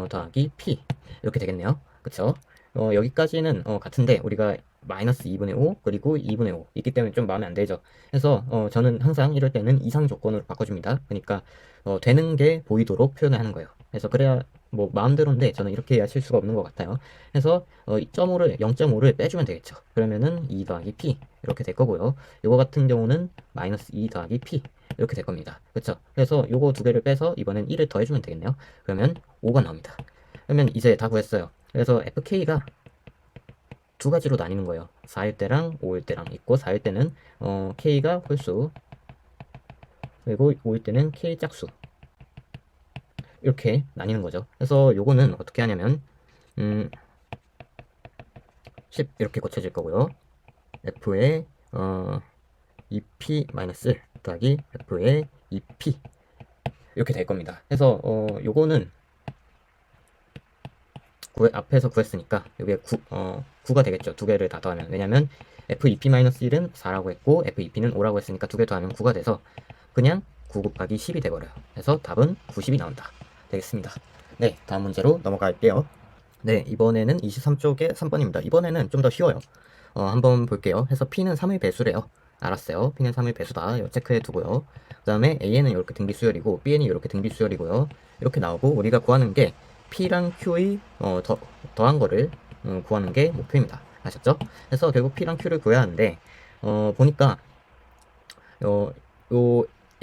Speaker 1: 더하기 p 이렇게 되겠네요. 그쵸? 여기까지는 같은데 우리가 마이너스 2분의 5 그리고 2분의 5 있기 때문에 좀 마음에 안 들죠. 그래서 저는 항상 이럴 때는 이상 조건으로 바꿔줍니다. 그러니까 되는 게 보이도록 표현을 하는 거예요. 그래서 그래야 뭐 마음대로인데 저는 이렇게 해야 실수가 없는 것 같아요. 그래서 0.5를 빼주면 되겠죠. 그러면은 2 더하기 p 이렇게 될 거고요. 요거 같은 경우는 마이너스 2 더하기 p 이렇게 될 겁니다. 그렇죠? 그래서 요거 두 개를 빼서 이번엔 1을 더해주면 되겠네요. 그러면 5가 나옵니다. 그러면 이제 다 구했어요. 그래서 fk가 두 가지로 나뉘는 거예요. 4일 때랑 5일 때랑 있고, 4일 때는 k가 홀수, 그리고 5일 때는 k 짝수 이렇게 나뉘는 거죠. 그래서 요거는 어떻게 하냐면 10 이렇게 고쳐질 거고요. f의 2p 마이너스 더하기 f의 2p 이렇게 될 겁니다. 그래서 요거는 앞에서 구했으니까 이게 9가 되겠죠. 두 개를 다 더하면. 왜냐면 f2p-1은 4라고 했고 f2p는 5라고 했으니까 두 개 더하면 9가 돼서 그냥 9 곱하기 10이 돼버려요. 그래서 답은 90이 나온다. 되겠습니다. 네, 다음 문제로 넘어갈게요. 네, 이번에는 23쪽에 3번입니다. 이번에는 좀 더 쉬워요. 한번 볼게요. 해서 p는 3의 배수래요. 알았어요. p는 3의 배수다. 이거 체크해 두고요. 그 다음에 an은 이렇게 등비수열이고 bn이 이렇게 등비수열이고요. 이렇게 나오고 우리가 구하는 게 p랑 q의 더한 거를 구하는 게 목표입니다. 아셨죠? 그래서 결국 p랑 q를 구해야 하는데 보니까 요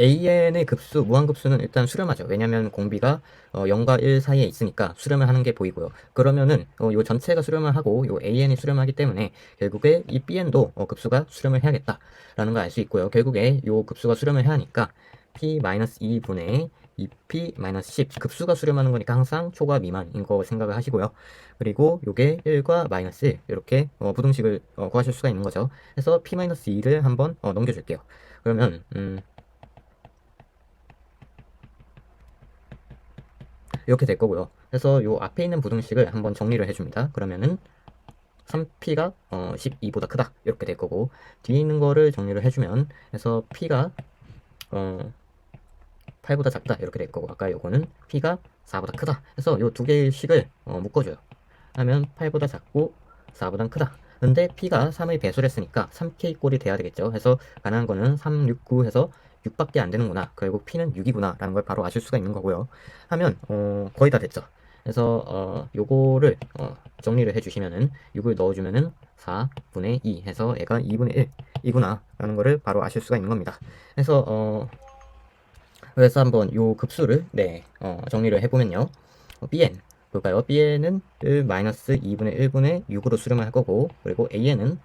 Speaker 1: an의 급수, 무한급수는 일단 수렴하죠. 왜냐면 공비가 0과 1 사이에 있으니까 수렴을 하는 게 보이고요. 그러면은 요 전체가 수렴을 하고 요 an이 수렴하기 때문에 결국에 이 bn도 급수가 수렴을 해야겠다라는 걸 알 수 있고요. 결국에 요 급수가 수렴을 해야 하니까 p-2분의 2p-10 급수가 수렴하는 거니까 항상 초과 미만인 거 생각을 하시고요. 그리고 요게 1과 마이너스 1 이렇게 부등식을 구하실 수가 있는 거죠. 그래서 p-2를 한번 넘겨줄게요. 그러면 이렇게 될 거고요. 그래서 요 앞에 있는 부등식을 한번 정리를 해줍니다. 그러면은 3p가 12보다 크다 이렇게 될 거고, 뒤에 있는 거를 정리를 해주면 그래서 p가 8보다 작다 이렇게 될 거고, 아까 요거는 p가 4보다 크다 해서 요 두 개의 식을 묶어줘요. 하면 8보다 작고 4보다 크다. 근데 p가 3의 배수를 했으니까 3k 꼴이 돼야 되겠죠. 해서 가능한 거는 3, 6, 9 해서 6밖에 안 되는구나. 결국 p는 6이구나 라는 걸 바로 아실 수가 있는 거고요. 하면 거의 다 됐죠. 그래서 요거를 정리를 해주시면은 6을 넣어주면은 4분의 2 해서 얘가 2분의 1이구나 라는 거를 바로 아실 수가 있는 겁니다. 그래서 한번 요 급수를 정리를 해보면요. bn 볼까요? bn은 1 마이너스 2분의 1분의 6으로 수렴할 거고, 그리고 an은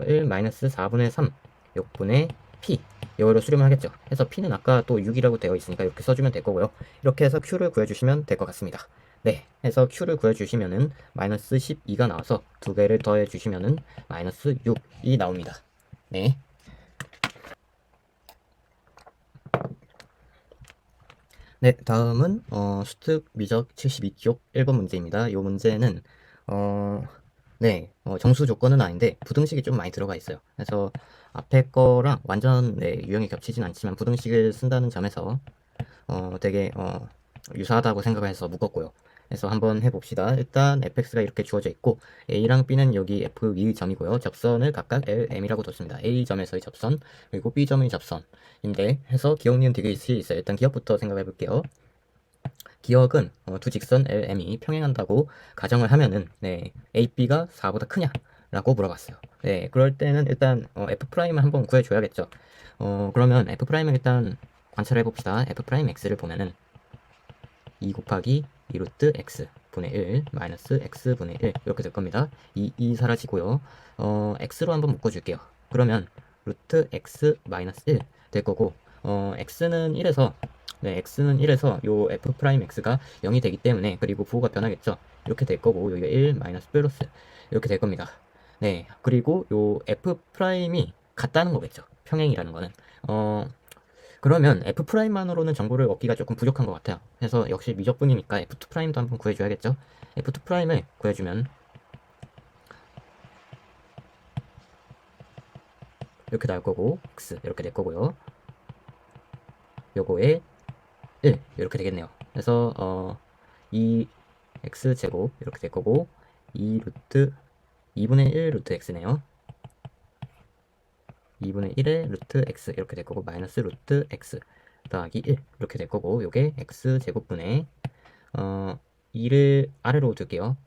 Speaker 1: 1 마이너스 4분의 3 6분의 p 이거로 수렴을 하겠죠. 그래서 p는 아까 또 6이라고 되어 있으니까 이렇게 써주면 될 거고요. 이렇게 해서 q를 구해주시면 될 것 같습니다. 네, 해서 Q를 구해주시면은 마이너스 12가 나와서 두 개를 더해주시면은 마이너스 6이 나옵니다. 네. 네, 다음은 수특 미적 72쪽 1번 문제입니다. 이 문제는 어, 네, 정수 조건은 아닌데 부등식이 좀 많이 들어가 있어요. 그래서 앞에 거랑 완전 네, 유형이 겹치진 않지만 부등식을 쓴다는 점에서 되게 유사하다고 생각을 해서 묶었고요. 그래서 한번 해봅시다. 일단 fx가 이렇게 주어져 있고 a랑 b는 여기 f 위 점이고요. 접선을 각각 L, M이라고 뒀습니다. a점에서의 접선 그리고 b점의 접선인데 해서 기억, 니은, 디귿이 있어요. 일단 기억부터 생각해 볼게요. 기억은 두 직선 LM이 평행한다고 가정을 하면은 네, AB가 4보다 크냐? 라고 물어봤어요. 네, 그럴 때는 일단 F'을 한번 구해줘야겠죠. 그러면 F'을 일단 관찰해 봅시다. F'X를 보면은 2 곱하기 2 루트 X 분의 1 마이너스 X 분의 1 이렇게 될 겁니다. 2 사라지고요. X로 한번 묶어줄게요. 그러면 루트 X 마이너스 1 될 거고 X는 1에서 네, X는 1에서 요 F 프라임 X가 0이 되기 때문에 그리고 부호가 변하겠죠. 이렇게 될 거고 여기가 1 마이너스 플러스 이렇게 될 겁니다. 네, 그리고 요 F 프라임이 같다는 거겠죠. 평행이라는 거는 그러면 F 프라임만으로는 정보를 얻기가 조금 부족한 것 같아요. 그래서 역시 미적분이니까 F2 프라임도 한번 구해줘야겠죠. F2 프라임을 구해주면 이렇게 나올 거고 X 이렇게 될 거고요. 요거에 1 이렇게 되겠네요. 그래서 2 X 제곱 이렇게 될 거고 2 루트 2분의 1 루트 X네요. 2분의 1의 루트 X 이렇게 될 거고 마이너스 루트 X 더하기 1 이렇게 될 거고 요게 X 제곱분의 2를 아래로 둘게요.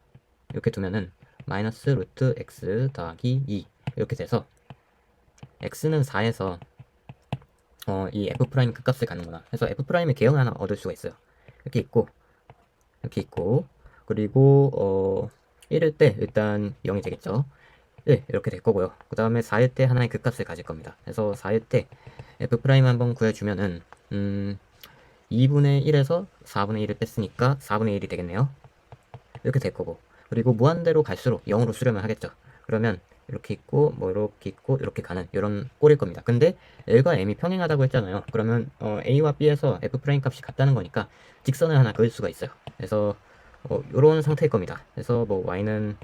Speaker 1: 이렇게 두면은 마이너스 루트 x 더하기 2 이렇게 돼서 x는 4에서 이 f' 극값을 가는구나. 그래서 f'의 개형을 하나 얻을 수가 있어요. 이렇게 있고 이렇게 있고 그리고 1일 때 일단 0이 되겠죠. 1 이렇게 될 거고요. 그 다음에 4일 때 하나의 극값을 가질 겁니다. 그래서 4일 때 f' 한번 구해주면은 2분의 1에서 4분의 1을 뺐으니까 4분의 1이 되겠네요. 이렇게 될 거고 그리고 무한대로 갈수록 0으로 수렴을 하겠죠. 그러면 이렇게 있고 뭐 이렇게 있고 이렇게 가는 이런 꼴일 겁니다. 근데 L과 M이 평행하다고 했잖아요. 그러면 A와 B에서 F' 값이 같다는 거니까 직선을 하나 그을 수가 있어요. 그래서 이런 상태일 겁니다. 그래서 뭐 Y는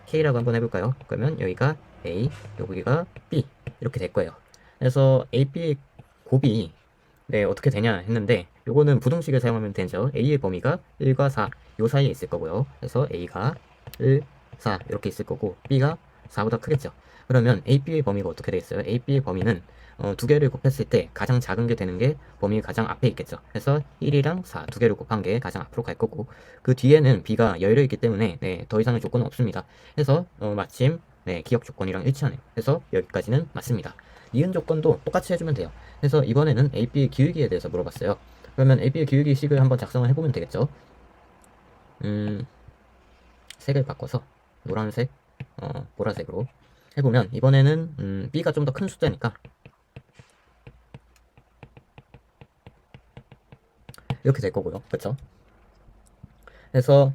Speaker 1: K라고 한번 해볼까요? 그러면 여기가 A, 여기가 B 이렇게 될 거예요. 그래서 A, B의 곱이 네, 어떻게 되냐 했는데 요거는 부등식을 사용하면 되죠. A의 범위가 1과 4 요 사이에 있을 거고요. 그래서 A가 1, 4 이렇게 있을 거고 B가 4보다 크겠죠. 그러면 A, B의 범위가 어떻게 되겠어요? A, B의 범위는 두 개를 곱했을 때 가장 작은 게 되는 게 범위 가장 앞에 있겠죠. 그래서 1이랑 4 두 개를 곱한 게 가장 앞으로 갈 거고 그 뒤에는 B가 열려 있기 때문에 네, 더 이상의 조건은 없습니다. 그래서 마침 네, 기억 조건이랑 일치하네요. 그래서 여기까지는 맞습니다. 이은 조건도 똑같이 해주면 돼요. 그래서 이번에는 AB의 기울기에 대해서 물어봤어요. 그러면 AB의 기울기식을 한번 작성을 해보면 되겠죠. 색을 바꿔서 노란색, 보라색으로 해보면 이번에는 B가 좀 더 큰 숫자니까 이렇게 될 거고요. 그쵸? 그래서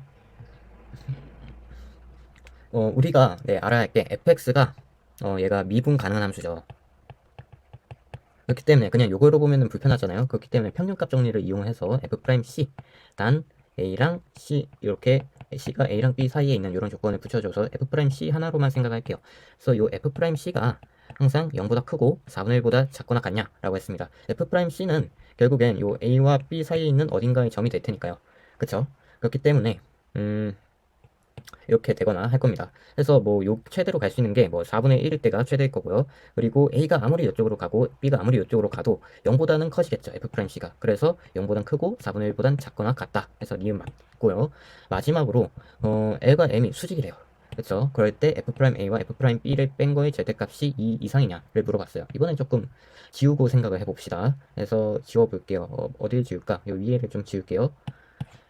Speaker 1: 우리가 네, 알아야 할 게 fx가 얘가 미분 가능한 함수죠. 그렇기 때문에 그냥 요거로 보면은 불편하잖아요. 그렇기 때문에 평균값 정리를 이용해서 f'c 단 a랑 c 이렇게 c가 a랑 b 사이에 있는 이런 조건을 붙여줘서 f'c 하나로만 생각할게요. 그래서 요 f'c가 항상 0보다 크고 4분의 1보다 작거나 같냐 라고 했습니다. f'c는 결국엔 요 a와 b 사이에 있는 어딘가의 점이 될 테니까요. 그쵸? 그렇기 때문에 이렇게 되거나 할 겁니다. 그래서 뭐 요 최대로 갈 수 있는 게 뭐 4분의 1일 때가 최대일 거고요. 그리고 A가 아무리 이쪽으로 가고 B가 아무리 이쪽으로 가도 0보다는 커지겠죠. F'C가. 그래서 0보단 크고 4분의 1보단 작거나 같다. 그래서 니은 맞고요. 마지막으로 L과 M이 수직이래요. 그렇죠? 그럴 때 F'A와 F'B를 뺀 거의 절대값이 2 이상이냐를 물어봤어요. 이번엔 조금 지우고 생각을 해봅시다. 그래서 지워볼게요. 어딜 지울까? 요 위에를 좀 지울게요.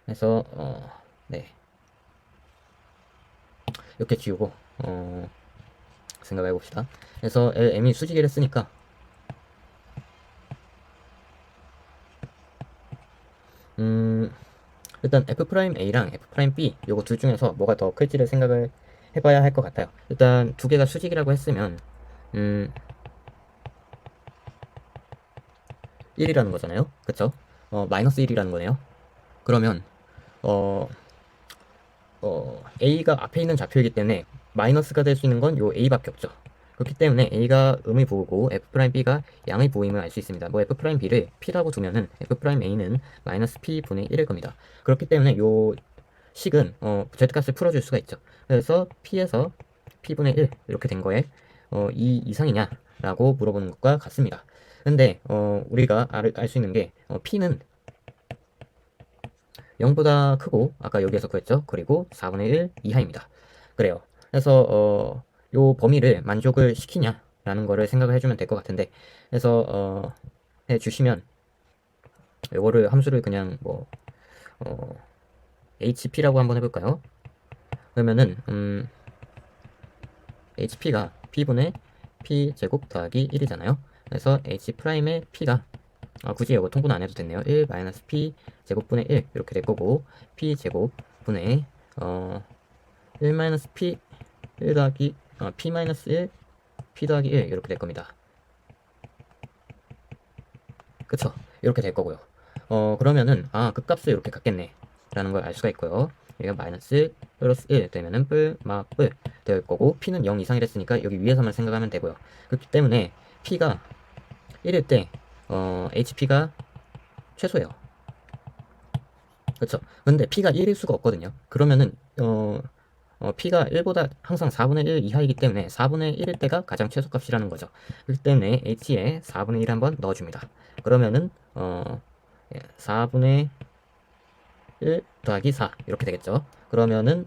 Speaker 1: 그래서 네. 이렇게 지우고 생각해 봅시다. 그래서 M이 수직을 했으니까 일단 F'A랑 F'B 요거 둘 중에서 뭐가 더 클지를 생각을 해봐야 할 것 같아요. 일단 두 개가 수직이라고 했으면 1이라는 거잖아요. 그쵸? 마이너스 1이라는 거네요. 그러면 어, A가 앞에 있는 좌표이기 때문에 마이너스가 될 수 있는 건 요 A밖에 없죠. 그렇기 때문에 A가 음의 부호고 F'B가 양의 부호임을 알 수 있습니다. 뭐 F'B를 P라고 두면은 F'A는 마이너스 P분의 1일 겁니다. 그렇기 때문에 요 식은 Z값을 풀어줄 수가 있죠. 그래서 P에서 P분의 1 이렇게 된 거에 2 이상이냐 라고 물어보는 것과 같습니다. 근데 우리가 알 수 있는 게 P는 0보다 크고 아까 여기에서 구했죠. 그리고 4분의 1 이하입니다. 그래요. 그래서 요 범위를 만족을 시키냐라는 거를 생각을 해주면 될 것 같은데, 그래서 해주시면 요거를 함수를 그냥 뭐 HP라고 한번 해볼까요? 그러면은 HP가 P분의 P제곱 더하기 1이잖아요. 그래서 H'의 P가 굳이 이거 통분 안 해도 됐네요. 1 마이너스 P 제곱분의 1 이렇게 될 거고, P 제곱분의 1 마이너스 P 1 더하기 P 마이너스 1 P 더하기 1 이렇게 될 겁니다. 그쵸? 이렇게 될 거고요. 그러면은 끝값을 이렇게 갖겠네 라는 걸 알 수가 있고요. 여기가 마이너스 플러스 1 되면은 뿔 될 거고, P는 0 이상이랬으니까 여기 위에서만 생각하면 되고요. 그렇기 때문에 P가 1일 때 HP가 최소예요. 그렇죠. 근데 P가 1일 수가 없거든요. 그러면은 P가 1보다 항상 4분의 1 이하이기 때문에 4분의 1일 때가 가장 최소값이라는 거죠. 그렇기 때문에 H에 4분의 1 한번 넣어줍니다. 그러면은 4분의 1 더하기 4 이렇게 되겠죠. 그러면은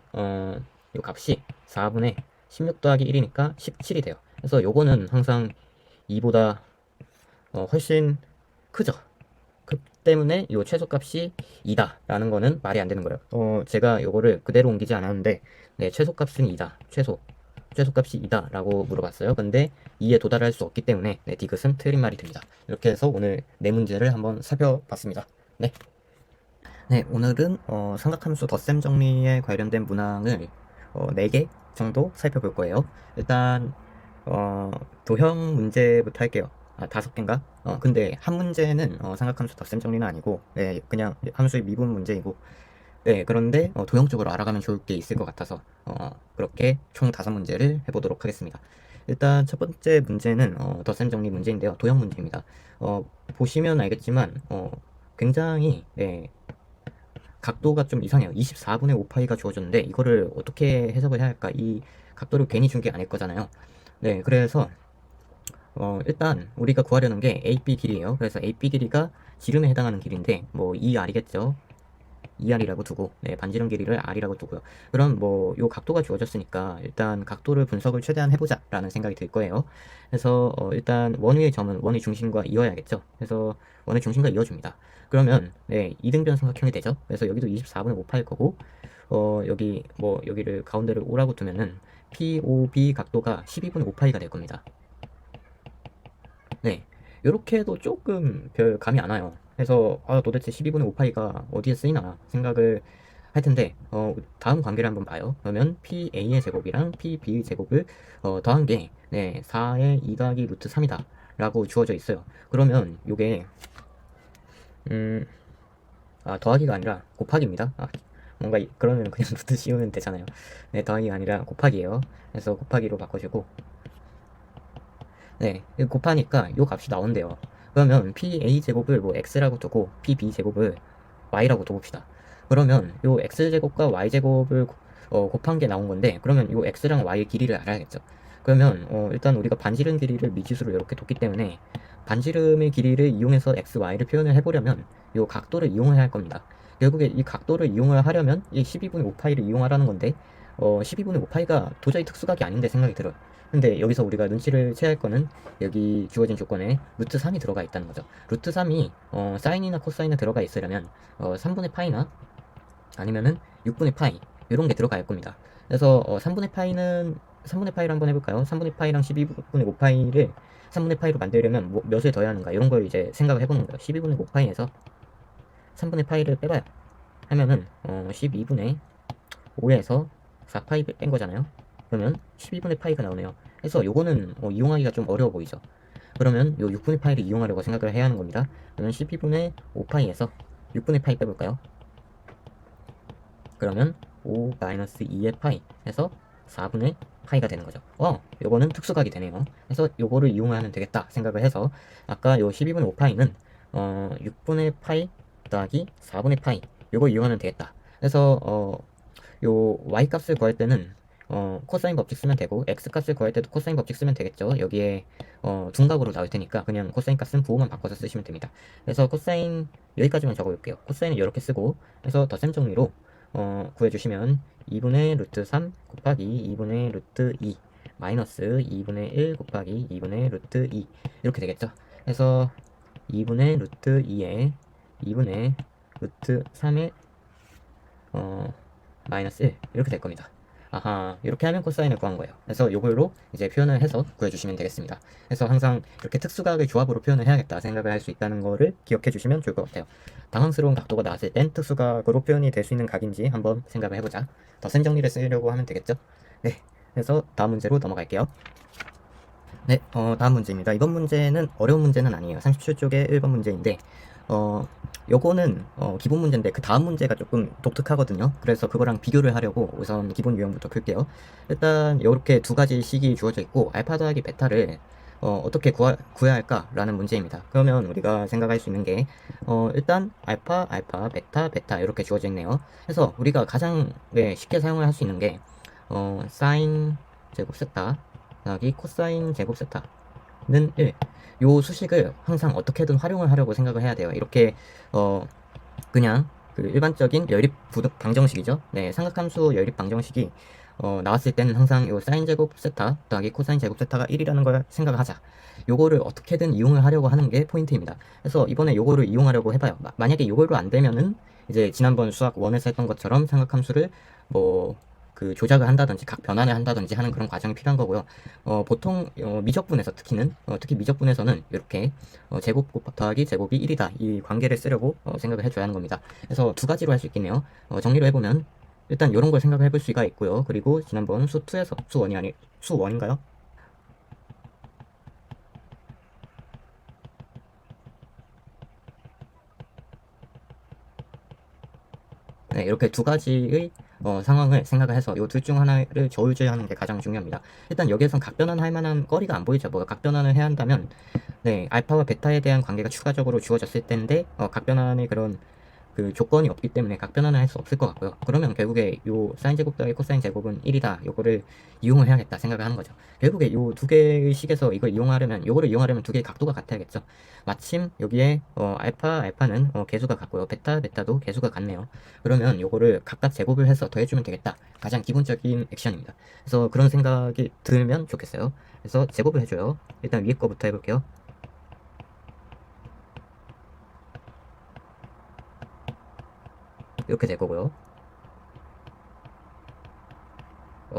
Speaker 1: 이 값이 4분의 16 더하기 1이니까 17이 돼요. 그래서 요거는 항상 2보다 훨씬 크죠. 그 때문에 요 최소값이 2다 라는 거는 말이 안 되는 거예요. 제가 요거를 그대로 옮기지 않았는데, 네, 최소값은 2다. 최소값이 2다 라고 물어봤어요. 근데 2에 도달할 수 없기 때문에 네, 디귿은 틀린 말이 됩니다. 이렇게 해서 오늘 네 문제를 한번 살펴봤습니다. 네. 네, 오늘은 삼각함수 덧셈 정리에 관련된 문항을 4개 정도 살펴볼 거예요. 일단 도형 문제부터 할게요. 5개인가? 근데 한 문제는 삼각함수 덧셈 정리는 아니고, 네, 그냥 함수의 미분 문제이고, 네, 그런데 도형적으로 알아가면 좋을 게 있을 것 같아서 그렇게 총 5문제를 해보도록 하겠습니다. 일단 첫 번째 문제는 덧셈 정리 문제인데요. 도형 문제입니다. 보시면 알겠지만 굉장히 네, 각도가 좀 이상해요. 24분의 5파이가 주어졌는데 이거를 어떻게 해석을 해야 할까? 이 각도를 괜히 준 게 아닐 거잖아요. 네, 그래서 일단 우리가 구하려는 게 AB 길이에요. 그래서 AB 길이가 지름에 해당하는 길인데 뭐 2R이겠죠. 2R이라고 두고, 네, 반지름 길이를 R이라고 두고요. 그럼 뭐 요 각도가 주어졌으니까 일단 각도를 분석을 최대한 해보자 라는 생각이 들 거예요. 그래서 일단 원위의 점은 원의 중심과 이어야겠죠. 그래서 원의 중심과 이어줍니다. 그러면 네, 이등변 삼각형이 되죠. 그래서 여기도 24분의 5파일 거고, 여기 뭐 여기를 가운데를 O라고 두면은 POB 각도가 12분의 5파이가 될 겁니다. 네, 이렇게 해도 조금 별 감이 안 와요. 그래서 도대체 12분의 5파이가 어디에 쓰이나 생각을 할 텐데, 다음 관계를 한번 봐요. 그러면 PA의 제곱이랑 PB의 제곱을 더한 게 네, 4의 2 더하기 루트 3이다 라고 주어져 있어요. 그러면 요게 더하기가 아니라 곱하기입니다. 뭔가 그러면 그냥 루트 씌우면 되잖아요. 네, 더하기가 아니라 곱하기예요. 그래서 곱하기로 바꿔주고, 네, 이거 곱하니까 요 값이 나온대요. 그러면 PA제곱을 뭐 X라고 두고 PB제곱을 Y라고 둬봅시다. 그러면 요 X제곱과 Y제곱을 곱한 게 나온 건데, 그러면 요 X랑 Y의 길이를 알아야겠죠. 그러면 일단 우리가 반지름 길이를 미지수로 이렇게 뒀기 때문에 반지름의 길이를 이용해서 X, Y를 표현을 해보려면 요 각도를 이용해야 할 겁니다. 결국에 이 각도를 이용을 하려면 이 12분의 5파이를 이용하라는 건데 12분의 5파이가 도저히 특수각이 아닌데 생각이 들어요. 근데 여기서 우리가 눈치를 채야 할 거는 여기 주어진 조건에 루트 3이 들어가 있다는 거죠. 루트 3이 사인이나 코사인에 들어가 있으려면 3분의 파이나 아니면은 6분의 파이 이런 게 들어갈 겁니다. 그래서 3분의 파이는 3분의 파이를 한번 해볼까요? 3분의 파이랑 12분의 5파이를 3분의 파이로 만들려면 뭐 몇을 더해야 하는가 이런 걸 이제 생각을 해보는 거예요. 12분의 5파이에서 3분의 파이를 빼봐요. 하면은 12분의 5에서 4파이 뺀 거잖아요. 그러면 12분의 파이가 나오네요. 그래서 요거는 이용하기가 좀 어려워 보이죠. 그러면 요 6분의 파이를 이용하려고 생각을 해야 하는 겁니다. 그러면 12분의 5파이에서 6분의 파이 빼볼까요? 그러면 5-2의 파이 해서 4분의 파이가 되는 거죠. 요거는 특수각이 되네요. 그래서 요거를 이용하면 되겠다 생각을 해서 아까 요 12분의 5파이는 6분의 파이 더하기 4분의 파이 요거 이용하면 되겠다. 그래서 요 y 값을 구할 때는 코사인 법칙 쓰면 되고 x 값을 구할 때도 코사인 법칙 쓰면 되겠죠. 여기에 둔각으로 나올 테니까 그냥 코사인 값은 부호만 바꿔서 쓰시면 됩니다. 그래서 코사인 여기까지만 적어볼게요. 코사인은 이렇게 쓰고 그래서 덧셈 정리로 구해주시면 2분의 루트 3 곱하기 2분의 루트 2 마이너스 2분의 1 곱하기 2분의 루트 2 이렇게 되겠죠. 그래서 2분의 루트 2에 2분의 루트 3에 마이너스 1 이렇게 될 겁니다. 아하, 이렇게 하면 코사인을 구한 거예요. 그래서 요걸로 이제 표현을 해서 구해주시면 되겠습니다. 그래서 항상 이렇게 특수각을 조합으로 표현을 해야겠다 생각을 할 수 있다는 거를 기억해 주시면 좋을 것 같아요. 당황스러운 각도가 나왔을 땐 특수각으로 표현이 될 수 있는 각인지 한번 생각을 해보자. 덧셈 정리를 쓰려고 하면 되겠죠? 네, 그래서 다음 문제로 넘어갈게요. 네, 다음 문제입니다. 이번 문제는 어려운 문제는 아니에요. 37쪽의 1번 문제인데 요거는 기본 문제인데 그 다음 문제가 조금 독특하거든요. 그래서 그거랑 비교를 하려고 우선 기본 유형부터 풀게요. 일단 이렇게 두 가지 식이 주어져 있고 알파 더하기 베타를 어떻게 구해야 할까라는 문제입니다. 그러면 우리가 생각할 수 있는 게 일단 알파, 베타, 베타 이렇게 주어져 있네요. 그래서 우리가 가장 쉽게 사용을 할 수 있는 게 사인 제곱 세타 더하기 코사인 제곱 세타는 1. 요 수식을 항상 어떻게든 활용을 하려고 생각을 해야 돼요. 이렇게 그냥 그 일반적인 연립 부등 방정식이죠. 네, 삼각함수 연립 방정식이 나왔을 때는 항상 요 사인 제곱 세타 더하기 코사인 제곱 세타가 1이라는 걸 생각을 하자. 요거를 어떻게든 이용을 하려고 하는 게 포인트입니다. 그래서 이번에 요거를 이용하려고 해봐요. 만약에 요걸로 안 되면은 이제 지난번 수학 1에서 했던 것처럼 삼각함수를 뭐 그 조작을 한다든지 각 변환을 한다든지 하는 그런 과정이 필요한 거고요. 보통 미적분에서 특히 미적분에서는 이렇게 제곱 더하기 제곱이 1이다 이 관계를 쓰려고 생각을 해줘야 하는 겁니다. 그래서 두 가지로 할 수 있겠네요. 정리를 해보면 일단 이런 걸 생각을 해볼 수가 있고요. 그리고 지난번 수 2에서 수 1이 아니 수 1인가요? 네, 이렇게 두 가지의 상황을 생각을 해서 이 둘 중 하나를 저울질하는 게 가장 중요합니다. 일단 여기에선 각변환할 만한 거리가 안 보이죠. 뭐가 각변환을 해야 한다면 네, 알파와 베타에 대한 관계가 추가적으로 주어졌을 텐데 각변환의 그런 그 조건이 없기 때문에 각변환을 할 수 없을 것 같고요. 그러면 결국에 요 사인 제곱 더하기 코사인 제곱은 1이다. 요거를 이용을 해야겠다 생각을 하는 거죠. 결국에 요 두 개의 식에서 이걸 이용하려면 요거를 이용하려면 두 개의 각도가 같아야겠죠. 마침 여기에 알파는 개수가 같고요. 베타도 개수가 같네요. 그러면 요거를 각각 제곱을 해서 더해주면 되겠다. 가장 기본적인 액션입니다. 그래서 그런 생각이 들면 좋겠어요. 그래서 제곱을 해줘요. 일단 위에 거부터 해볼게요. 이렇게 될 거고요.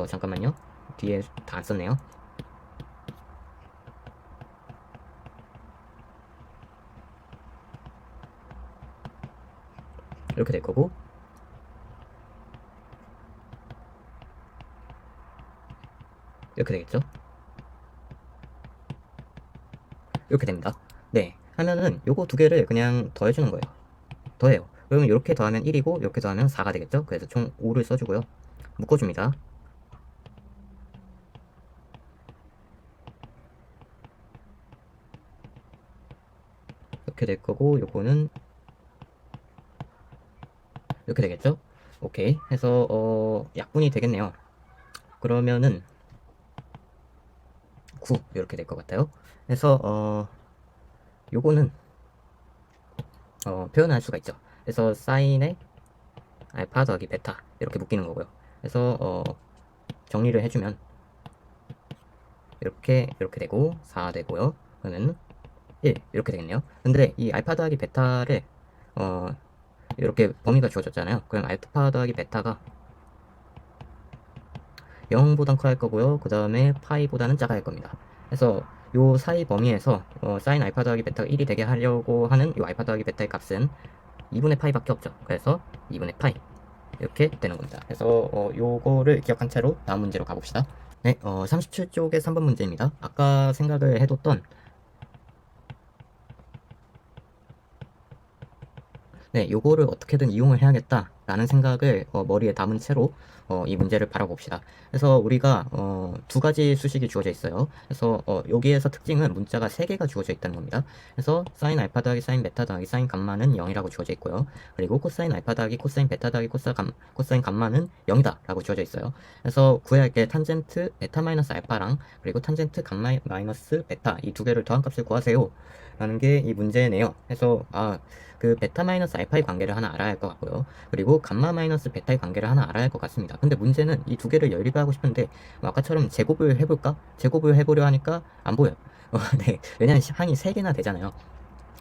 Speaker 1: 잠깐만요. 뒤에 다 안 썼네요. 이렇게 될 거고 이렇게 되겠죠? 이렇게 됩니다. 네, 하면은 요거 두 개를 그냥 더해주는 거예요. 더해요. 그러면 이렇게 더하면 1이고 이렇게 더하면 4가 되겠죠? 그래서 총 5를 써주고요. 묶어줍니다. 이렇게 될 거고 요거는 이렇게 되겠죠? 오케이 해서 약분이 되겠네요. 그러면은 9 이렇게 될 것 같아요. 그래서 요거는 표현할 수가 있죠. 그래서 사인의 알파 더하기 베타 이렇게 묶이는 거고요. 그래서 정리를 해주면 이렇게 되고 4 되고요. 그러면 1 이렇게 되겠네요. 근데 이 알파 더하기 베타를 이렇게 범위가 주어졌잖아요. 그럼 알파 더하기 베타가 0보단 커야 할 거고요. 그 다음에 파이보다는 작아야 할 겁니다. 그래서 요 사이 범위에서 사인 알파 더하기 베타가 1이 되게 하려고 하는 요 알파 더하기 베타의 값은 2분의 파이밖에 없죠. 그래서 2분의 파이 이렇게 되는 겁니다. 그래서 요거를 기억한 채로 다음 문제로 가봅시다. 네, 37쪽의 3번 문제입니다. 아까 생각을 해뒀던 네, 요거를 어떻게든 이용을 해야겠다라는 생각을 머리에 담은 채로 이 문제를 바라봅시다. 그래서 우리가 두 가지 수식이 주어져 있어요. 그래서 여기에서 특징은 문자가 세 개가 주어져 있다는 겁니다. 그래서 사인 알파 더하기 사인 베타 더하기 사인 감마는 0이라고 주어져 있고요. 그리고 코사인 알파 더하기 코사인 베타 더하기 코사인 감마는 0이다 라고 주어져 있어요. 그래서 구해야 할 게 탄젠트 베타 마이너스 알파랑 그리고 탄젠트 감마 마이너스 베타 이 두 개를 더한 값을 구하세요 라는 게 이 문제네요. 그래서 그 베타 마이너스 알파의 관계를 하나 알아야 할 것 같고요. 그리고 감마 마이너스 베타의 관계를 하나 알아야 할 것 같습니다. 근데 문제는 이 두 개를 연립하고 싶은데 아까처럼 제곱을 해볼까? 제곱을 해보려 하니까 안 보여요. 네, 왜냐면 항이 3개나 되잖아요.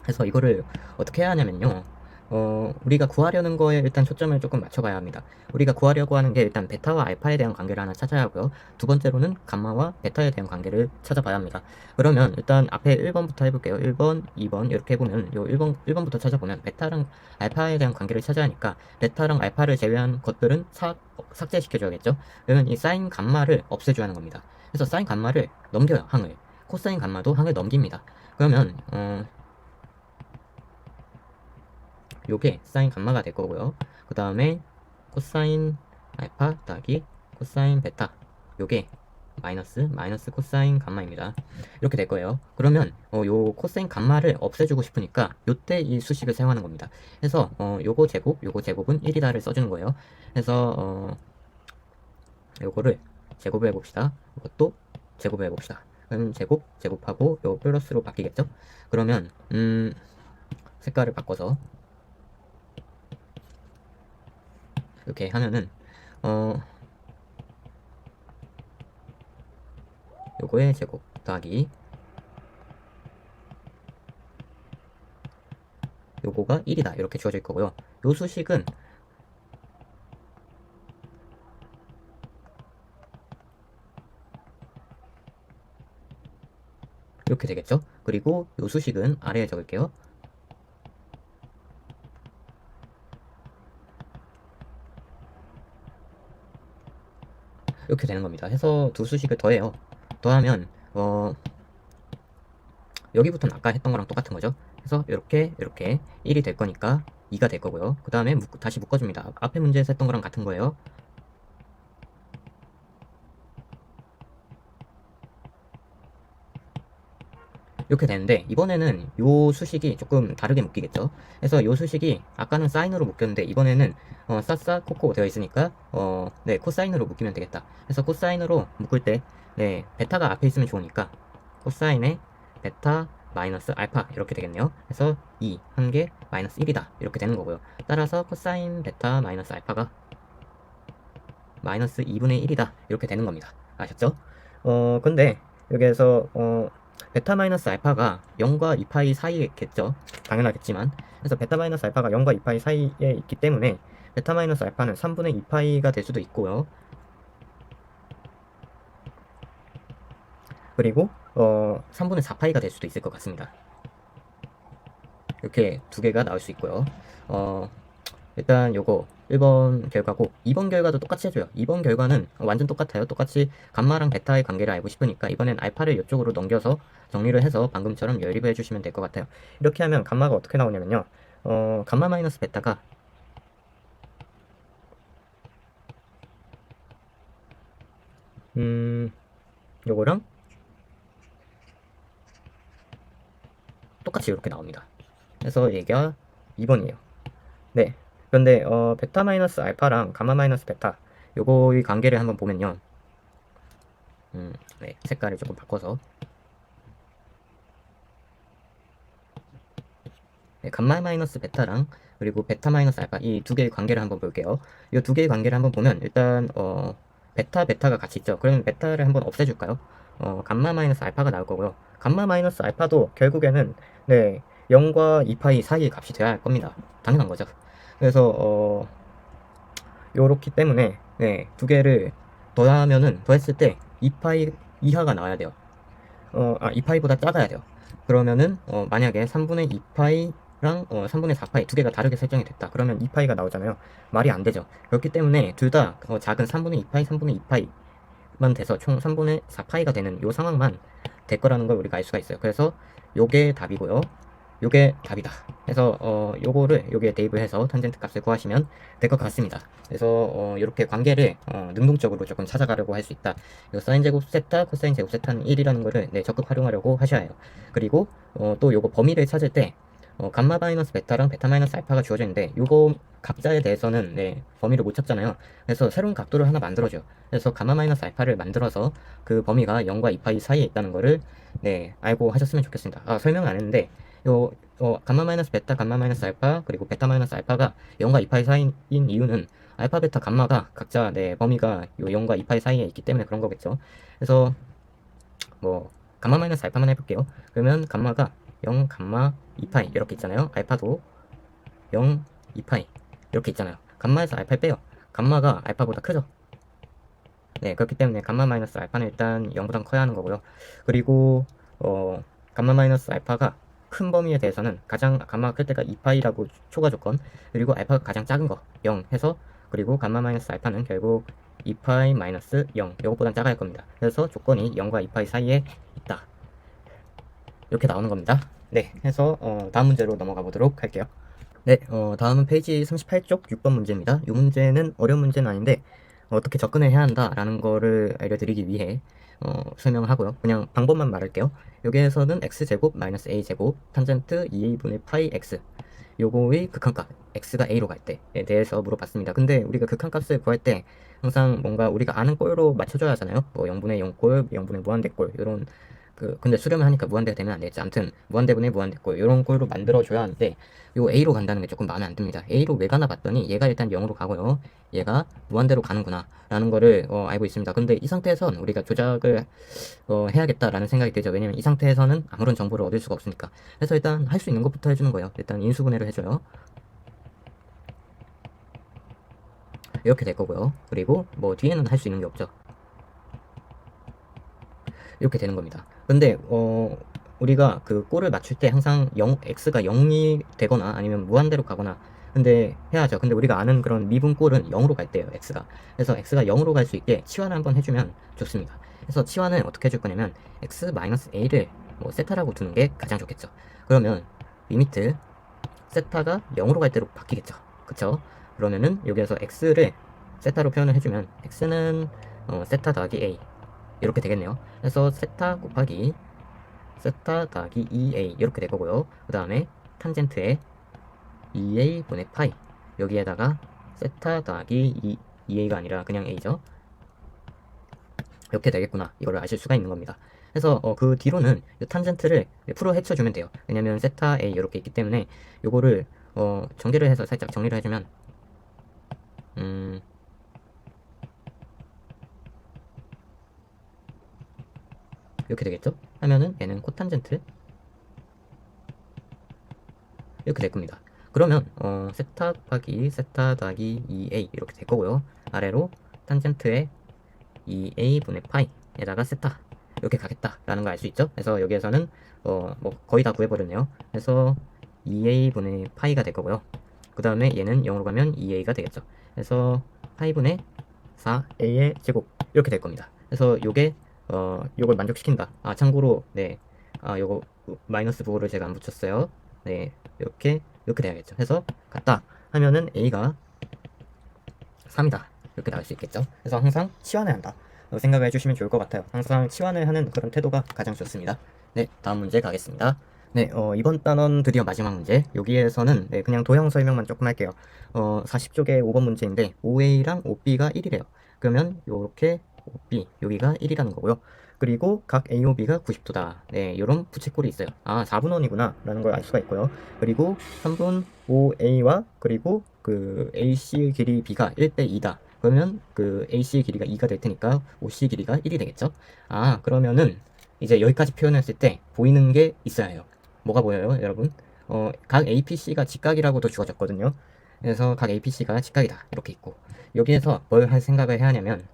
Speaker 1: 그래서 이거를 어떻게 해야 하냐면요. 우리가 구하려는 거에 일단 초점을 조금 맞춰봐야 합니다. 우리가 구하려고 하는 게 일단 베타와 알파에 대한 관계를 하나 찾아야 하고요. 두 번째로는 감마와 베타에 대한 관계를 찾아봐야 합니다. 그러면 일단 앞에 1번부터 해볼게요. 1번, 2번 이렇게 해보면 요 1번부터 찾아보면 베타랑 알파에 대한 관계를 찾아야 하니까 베타랑 알파를 제외한 것들은 삭제시켜줘야겠죠. 그러면 이 사인 감마를 없애줘야 하는 겁니다. 그래서 사인 감마를 넘겨요, 항을. 코사인 감마도 항을 넘깁니다. 그러면 요게 사인 감마가 될 거고요. 그 다음에 코사인 알파 더하기 코사인 베타 요게 마이너스 코사인 감마입니다. 이렇게 될 거예요. 그러면 요 코사인 감마를 없애주고 싶으니까 요때 이 수식을 사용하는 겁니다. 그래서 요거 제곱은 1이다를 써주는 거예요. 그래서 요거를 제곱을 해봅시다. 이것도 제곱을 해봅시다. 그럼 제곱하고 요 플러스로 바뀌겠죠? 그러면 색깔을 바꿔서 이렇게 하면은 요거의 제곱 더하기 요거가 1이다 이렇게 주어질 거고요. 요 수식은 이렇게 되겠죠. 그리고 요 수식은 아래에 적을게요. 이렇게 되는 겁니다. 해서 두 수식을 더해요. 더하면 여기부터는 아까 했던 거랑 똑같은 거죠. 그래서 이렇게 1이 될 거니까 2가 될 거고요. 그 다음에 다시 묶어줍니다. 앞에 문제에서 했던 거랑 같은 거예요. 이렇게 되는데 이번에는 요 수식이 조금 다르게 묶이겠죠. 그래서 요 수식이 아까는 사인으로 묶였는데 이번에는 싸싸 코코 되어 있으니까 네 코사인으로 묶이면 되겠다. 그래서 코사인으로 묶을 때 네 베타가 앞에 있으면 좋으니까 코사인에 베타 마이너스 알파 이렇게 되겠네요. 그래서 2 한 개 마이너스 1이다 이렇게 되는 거고요. 따라서 코사인 베타 마이너스 알파가 마이너스 2분의 1이다 이렇게 되는 겁니다. 아셨죠? 근데 여기에서 베타 마이너스 알파가 0과 2파이 사이에 있겠죠. 당연하겠지만. 그래서 베타 마이너스 알파가 0과 2파이 사이에 있기 때문에 베타 마이너스 알파는 3분의 2파이가 될 수도 있고요. 그리고 3분의 4파이가 될 수도 있을 것 같습니다. 이렇게 두 개가 나올 수 있고요. 일단 요거 1번 결과고 2번 결과도 똑같이 해줘요. 2번 결과는 완전 똑같아요. 똑같이 감마랑 베타의 관계를 알고 싶으니까 이번엔 알파를 이쪽으로 넘겨서 정리를 해서 방금처럼 연립을 해주시면 될 것 같아요. 이렇게 하면 감마가 어떻게 나오냐면요. 감마 마이너스 베타가 요거랑 똑같이 이렇게 나옵니다. 그래서 얘가 2번이에요. 네. 그런데 베타 마이너스 알파랑 감마 마이너스 베타 요거의 관계를 한번 보면요. 네, 색깔을 조금 바꿔서 네, 감마 마이너스 베타랑 그리고 베타 마이너스 알파 이 두 개의 관계를 한번 볼게요. 이 두 개의 관계를 한번 보면 일단 베타가 같이 있죠. 그러면 베타를 한번 없애줄까요? 감마 마이너스 알파가 나올 거고요. 감마 마이너스 알파도 결국에는 네 0과 2파이 사이의 값이 되어야 할 겁니다. 당연한 거죠. 그래서 요렇기 때문에 네, 두 개를 더했을 때 2파이 이하가 나와야 돼요. 2파이보다 작아야 돼요. 그러면은 만약에 3분의 2파이 3분의 4파이 두 개가 다르게 설정이 됐다. 그러면 2파이가 나오잖아요. 말이 안 되죠. 그렇기 때문에 둘 다 작은 3분의 2파이, 3분의 2파이만 돼서 총 3분의 4파이가 되는 요 상황만 될 거라는 걸 우리가 알 수가 있어요. 그래서 요게 답이고요. 요게 답이다. 그래서 요거를 여기에 대입을 해서 탄젠트 값을 구하시면 될 것 같습니다. 그래서 이렇게 관계를 능동적으로 조금 찾아가려고 할 수 있다. 요 사인 제곱 세타, 코사인 제곱 세타는 1이라는 거를 적극 활용하려고 하셔야 해요. 그리고 또 요거 범위를 찾을 때 감마 마이너스 베타랑 베타 마이너스 알파가 주어져 있는데 요거 각자에 대해서는 범위를 못 찾잖아요. 그래서 새로운 각도를 하나 만들어줘요. 그래서 감마 마이너스 알파를 만들어서 그 범위가 0과 2파이 사이에 있다는 거를 알고 하셨으면 좋겠습니다. 설명 안 했는데 감마 마이너스 베타, 감마 마이너스 알파, 그리고 베타 마이너스 알파가 0과 2파이 사이인 이유는 알파, 베타, 감마가 각자 범위가 요 0과 2파이 사이에 있기 때문에 그런 거겠죠. 그래서 감마 마이너스 알파만 해볼게요. 그러면 감마가 0, 감마 2파이 이렇게 있잖아요. 알파도 0, 2파이 이렇게 있잖아요. 감마에서 알파를 빼요. 감마가 알파보다 크죠. 그렇기 때문에 감마 마이너스 알파는 일단 0보다 커야 하는 거고요. 그리고 감마 마이너스 알파가 큰 범위에 대해서는 가장 감마가 클 때가 2파이라고 초과 조건, 그리고 알파가 가장 작은 거 0 해서, 그리고 감마 마이너스 알파는 결국 2파이 마이너스 0 이것보단 작아야 할 겁니다. 그래서 조건이 0과 2파이 사이에 있다. 이렇게 나오는 겁니다. 해서 다음 문제로 넘어가 보도록 할게요. 다음은 페이지 38쪽 6번 문제입니다. 이 문제는 어려운 문제는 아닌데 어떻게 접근을 해야 한다라는 거를 알려드리기 위해 설명하고요. 그냥 방법만 말할게요. 여기에서는 x제곱 마이너스 a제곱 탄젠트 2a분의 파이 x 요거의 극한값 x가 a로 갈 때에 대해서 물어봤습니다. 근데 우리가 극한값을 구할 때 항상 뭔가 우리가 아는 꼴로 맞춰줘야 하잖아요. 0분의 0꼴, 0분의 무한대꼴 이런 근데 수렴을 하니까 무한대가 되면 안 되겠지. 아무튼 무한대분의 무한대꼴 이런 꼴로 만들어줘야 하는데 요 A로 간다는 게 조금 마음에 안 듭니다. A로 왜 가나 봤더니 얘가 일단 0으로 가고요. 얘가 무한대로 가는구나 라는 거를 알고 있습니다. 근데 이 상태에선 우리가 조작을 해야겠다라는 생각이 들죠. 왜냐면 이 상태에서는 아무런 정보를 얻을 수가 없으니까. 그래서 일단 할 수 있는 것부터 해주는 거예요. 일단 인수분해를 해줘요. 이렇게 될 거고요. 그리고 뒤에는 할 수 있는 게 없죠. 이렇게 되는 겁니다. 근데 우리가 그 꼴을 맞출 때 항상 x가 0이 되거나 아니면 무한대로 가거나 근데 해야죠. 근데 우리가 아는 그런 미분 꼴은 0으로 갈 때예요, x가. 그래서 x가 0으로 갈 수 있게 치환을 한번 해주면 좋습니다. 그래서 치환을 어떻게 해줄 거냐면 x-a를 세타라고 두는 게 가장 좋겠죠. 그러면 리미트 세타가 0으로 갈 때로 바뀌겠죠. 그쵸? 그러면은 여기에서 x를 세타로 표현을 해주면 x는 세타 더하기 a 이렇게 되겠네요. 그래서 세타 곱하기 세타 더하기 2a 이렇게 될 거고요. 그 다음에 탄젠트에 2a분의 파이 여기에다가 세타 더하기 2a가 아니라 그냥 a죠. 이렇게 되겠구나. 이거를 아실 수가 있는 겁니다. 그래서 그 뒤로는 이 탄젠트를 풀어 헤쳐주면 돼요. 왜냐면 세타 a 이렇게 있기 때문에 요거를 전개를 해서 살짝 정리를 해주면 이렇게 되겠죠? 하면은 얘는 코탄젠트 이렇게 될 겁니다. 그러면 세타 곱하기 세타 더하기 2a 이렇게 될 거고요. 아래로 탄젠트에 2a분의 파이에다가 세타 이렇게 가겠다라는 걸 알 수 있죠? 그래서 여기에서는 거의 다 구해버렸네요. 그래서 2a분의 파이가 될 거고요. 그 다음에 얘는 0으로 가면 2a가 되겠죠. 그래서 파이분의 4a의 제곱 이렇게 될 겁니다. 그래서 요게 요걸 만족시킨다. 참고로 요거 마이너스 부호를 제가 안 붙였어요. 이렇게 돼야겠죠. 해서 같다 하면은 a가 3이다 이렇게 나올 수 있겠죠. 그래서 항상 치환을 한다 생각을 해주시면 좋을 것 같아요. 항상 치환을 하는 그런 태도가 가장 좋습니다. 다음 문제 가겠습니다. 이번 단원 드디어 마지막 문제. 여기에서는 그냥 도형 설명만 조금 할게요. 40쪽의 5번 문제인데 5a랑 5b가 1이래요. 그러면 요렇게 5b 여기가 1이라는 거고요. 그리고 각 A, O, B가 90도다. 이런 부채꼴이 있어요. 4분원이구나 라는 걸 알 수가 있고요. 그리고 3분 5A와 그리고 그 AC 길이 B가 1대 2다. 그러면 그 AC 길이가 2가 될 테니까 OC 길이가 1이 되겠죠. 그러면은 이제 여기까지 표현했을 때 보이는 게 있어야 해요. 뭐가 보여요, 여러분? 각 APC가 직각이라고도 주어졌거든요. 그래서 각 APC가 직각이다. 이렇게 있고 여기에서 뭘 할 생각을 해야 하냐면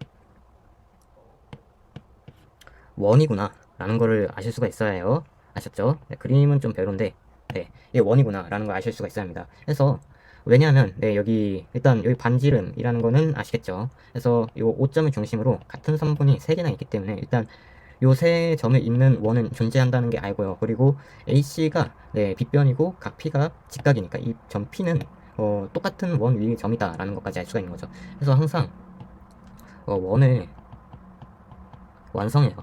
Speaker 1: 원이구나 라는 거를 아실 수가 있어야 해요. 아셨죠? 그림은 좀 별론데 네, 이게 원이구나 라는 걸 아실 수가 있어야 합니다. 그래서 왜냐하면 네, 여기 일단 여기 반지름이라는 거는 아시겠죠? 그래서 이 5점을 중심으로 같은 선분이 3개나 있기 때문에 일단 요 세 점에 있는 원은 존재한다는 게 알고요. 그리고 AC가 네, 빗변이고 각 P가 직각이니까 이 점 P는 똑같은 원 위의 점이다 라는 것까지 알 수가 있는 거죠. 그래서 항상 원을 완성해요.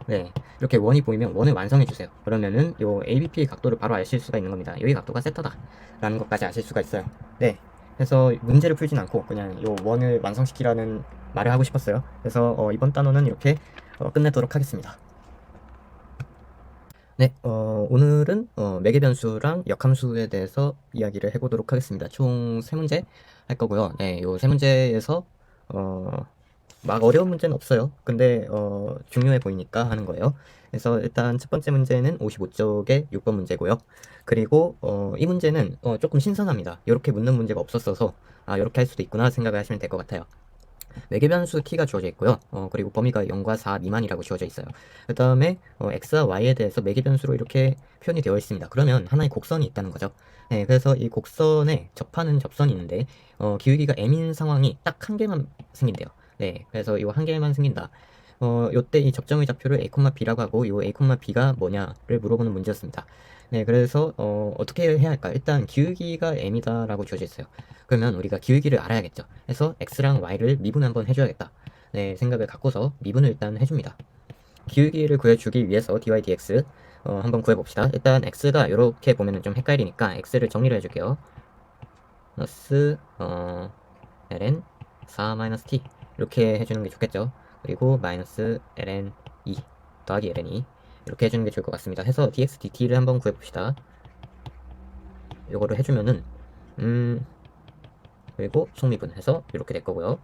Speaker 1: 네, 이렇게 원이 보이면 원을 완성해 주세요. 그러면은 요 ABP의 각도를 바로 아실 수가 있는 겁니다. 여기 각도가 세타다 라는 것까지 아실 수가 있어요. 네, 그래서 문제를 풀진 않고 그냥 요 원을 완성시키라는 말을 하고 싶었어요. 그래서 이번 단원은 이렇게 끝내도록 하겠습니다. 네, 오늘은 매개 변수랑 역함수에 대해서 이야기를 해보도록 하겠습니다. 총 3문제 할 거고요. 네, 요 3문제에서 막 어려운 문제는 없어요. 근데 중요해 보이니까 하는 거예요. 그래서 일단 첫 번째 문제는 55쪽의 6번 문제고요. 그리고 이 문제는 조금 신선합니다. 이렇게 묻는 문제가 없었어서 아, 이렇게 할 수도 있구나 생각을 하시면 될 것 같아요. 매개변수 t가 주어져 있고요. 그리고 범위가 0과 4 미만이라고 주어져 있어요. 그 다음에 x와 y에 대해서 매개변수로 이렇게 표현이 되어 있습니다. 그러면 하나의 곡선이 있다는 거죠. 네, 그래서 이 곡선에 접하는 접선이 있는데 기울기가 m인 상황이 딱 한 개만 생긴대요. 네, 그래서 이거 한 개만 생긴다. 요때 이 접점의 좌표를 a, b라고 하고 요 a, b가 뭐냐를 물어보는 문제였습니다. 네, 그래서 어떻게 해야 할까? 일단 기울기가 m이다 라고 주어져 있어요. 그러면 우리가 기울기를 알아야겠죠. 그래서 x랑 y를 미분 한번 해줘야겠다. 네, 생각을 갖고서 미분을 일단 해줍니다. 기울기를 구해주기 위해서 dy dx 한번 구해봅시다. 일단 x가 이렇게 보면은 좀 헷갈리니까 x를 정리를 해줄게요. 플러스 ln 4-t 이렇게 해주는 게 좋겠죠. 그리고 마이너스 ln 2 더하기 ln 2 이렇게 해주는 게 좋을 것 같습니다. 해서 dx dt를 한번 구해봅시다. 이거를 해주면은 그리고 속미분해서 이렇게 될 거고요.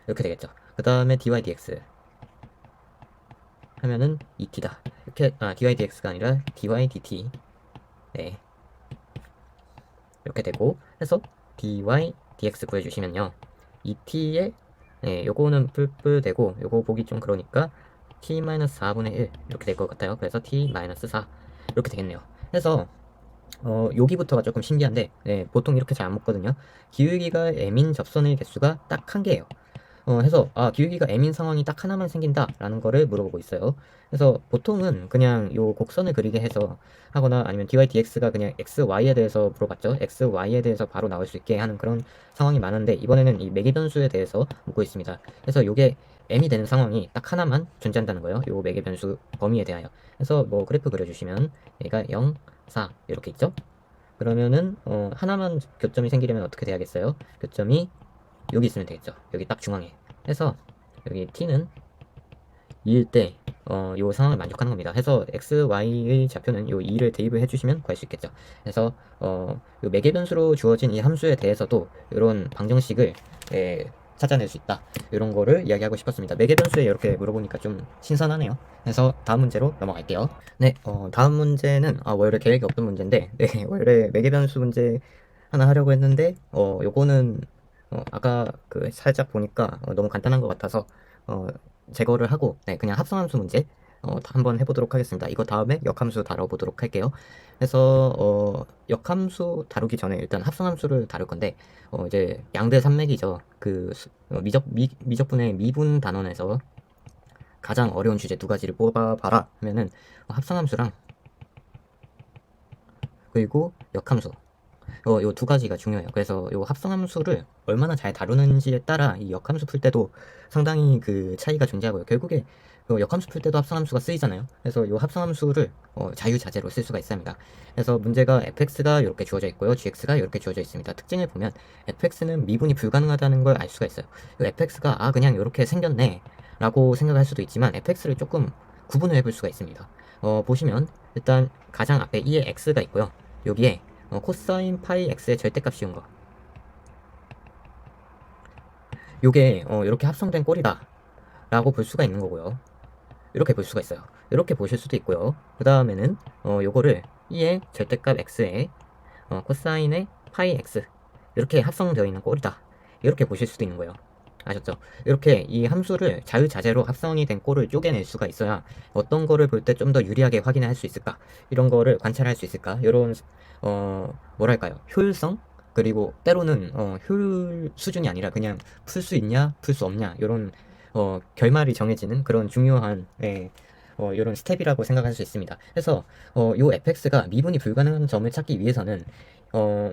Speaker 1: 이렇게 되겠죠. 그 다음에 dy dx 하면은 2t다. 이렇게 dy dx가 아니라 dy dt 네 이렇게 되고 해서 dy dx 구해주시면요 2t에 네 요거는 뿔뿔 되고 요거 보기 좀 그러니까 t-4분의 1 이렇게 될 것 같아요. 그래서 t-4 이렇게 되겠네요. 그래서 여기부터가 조금 신기한데 네, 보통 이렇게 잘 안 먹거든요. 기울기가 m인 접선의 개수가 딱 한 개예요. 해서 기울기가 m인 상황이 딱 하나만 생긴다라는 거를 물어보고 있어요. 그래서 보통은 그냥 요 곡선을 그리게 해서 하거나 아니면 dy dx가 그냥 x, y에 대해서 물어봤죠. x, y에 대해서 바로 나올 수 있게 하는 그런 상황이 많은데 이번에는 이 매개변수에 대해서 묻고 있습니다. 그래서 요게 m이 되는 상황이 딱 하나만 존재한다는 거예요. 요 매개변수 범위에 대하여. 그래서 뭐 그래프 그려주시면 얘가 0, 4 이렇게 있죠. 그러면은 하나만 교점이 생기려면 어떻게 돼야겠어요? 교점이 여기 있으면 되겠죠. 여기 딱 중앙에 해서 여기 t는 2일 때 요 상황을 만족하는 겁니다. 해서 x, y의 좌표는 요 2를 대입을 해주시면 구할 수 있겠죠. 그래서 요 매개변수로 주어진 이 함수에 대해서도 이런 방정식을 찾아낼 수 있다. 이런 거를 이야기하고 싶었습니다. 매개변수에 이렇게 물어보니까 좀 신선하네요. 그래서 다음 문제로 넘어갈게요. 네, 다음 문제는 원래 계획이 없던 문제인데, 네, 원래 매개변수 문제 하나 하려고 했는데, 요거는 아까 그 살짝 보니까 너무 간단한 것 같아서 제거를 하고 네, 그냥 합성함수 문제 한번 해보도록 하겠습니다. 이거 다음에 역함수 다뤄보도록 할게요. 그래서 역함수 다루기 전에 일단 합성함수를 다룰 건데 이제 양대 산맥이죠. 그 미적분의 미분 단원에서 가장 어려운 주제 두 가지를 뽑아봐라 하면은 합성함수랑 그리고 역함수 요 두 가지가 중요해요. 그래서 요 합성함수를 얼마나 잘 다루는지에 따라 이 역함수 풀 때도 상당히 그 차이가 존재하고요. 결국에 요 역함수 풀 때도 합성함수가 쓰이잖아요. 그래서 요 합성함수를 자유자재로 쓸 수가 있습니다. 그래서 문제가 fx가 이렇게 주어져 있고요. gx가 이렇게 주어져 있습니다. 특징을 보면 fx는 미분이 불가능하다는 걸 알 수가 있어요. 요 fx가 그냥 이렇게 생겼네 라고 생각할 수도 있지만 fx를 조금 구분을 해볼 수가 있습니다. 보시면 일단 가장 앞에 2에 x가 있고요. 여기에 코사인 파이 x의 절대값 씌운 거 요게 이렇게 합성된 꼴이다 라고 볼 수가 있는 거고요. 이렇게 볼 수가 있어요. 이렇게 보실 수도 있고요. 그 다음에는 요거를 2의 절대값 x에 코사인의 파이 x 이렇게 합성되어 있는 꼴이다 이렇게 보실 수도 있는 거예요. 아셨죠? 이렇게 이 함수를 자유자재로 합성이 된 꼴을 쪼개낼 수가 있어야 어떤 거를 볼 때 좀 더 유리하게 확인할 수 있을까? 이런 거를 관찰할 수 있을까? 이런 뭐랄까요? 효율성? 그리고 때로는 효율 수준이 아니라 그냥 풀 수 있냐, 풀 수 없냐 이런 결말이 정해지는 그런 중요한 이런 스텝이라고 생각할 수 있습니다. 그래서 요 fx가 미분이 불가능한 점을 찾기 위해서는 어,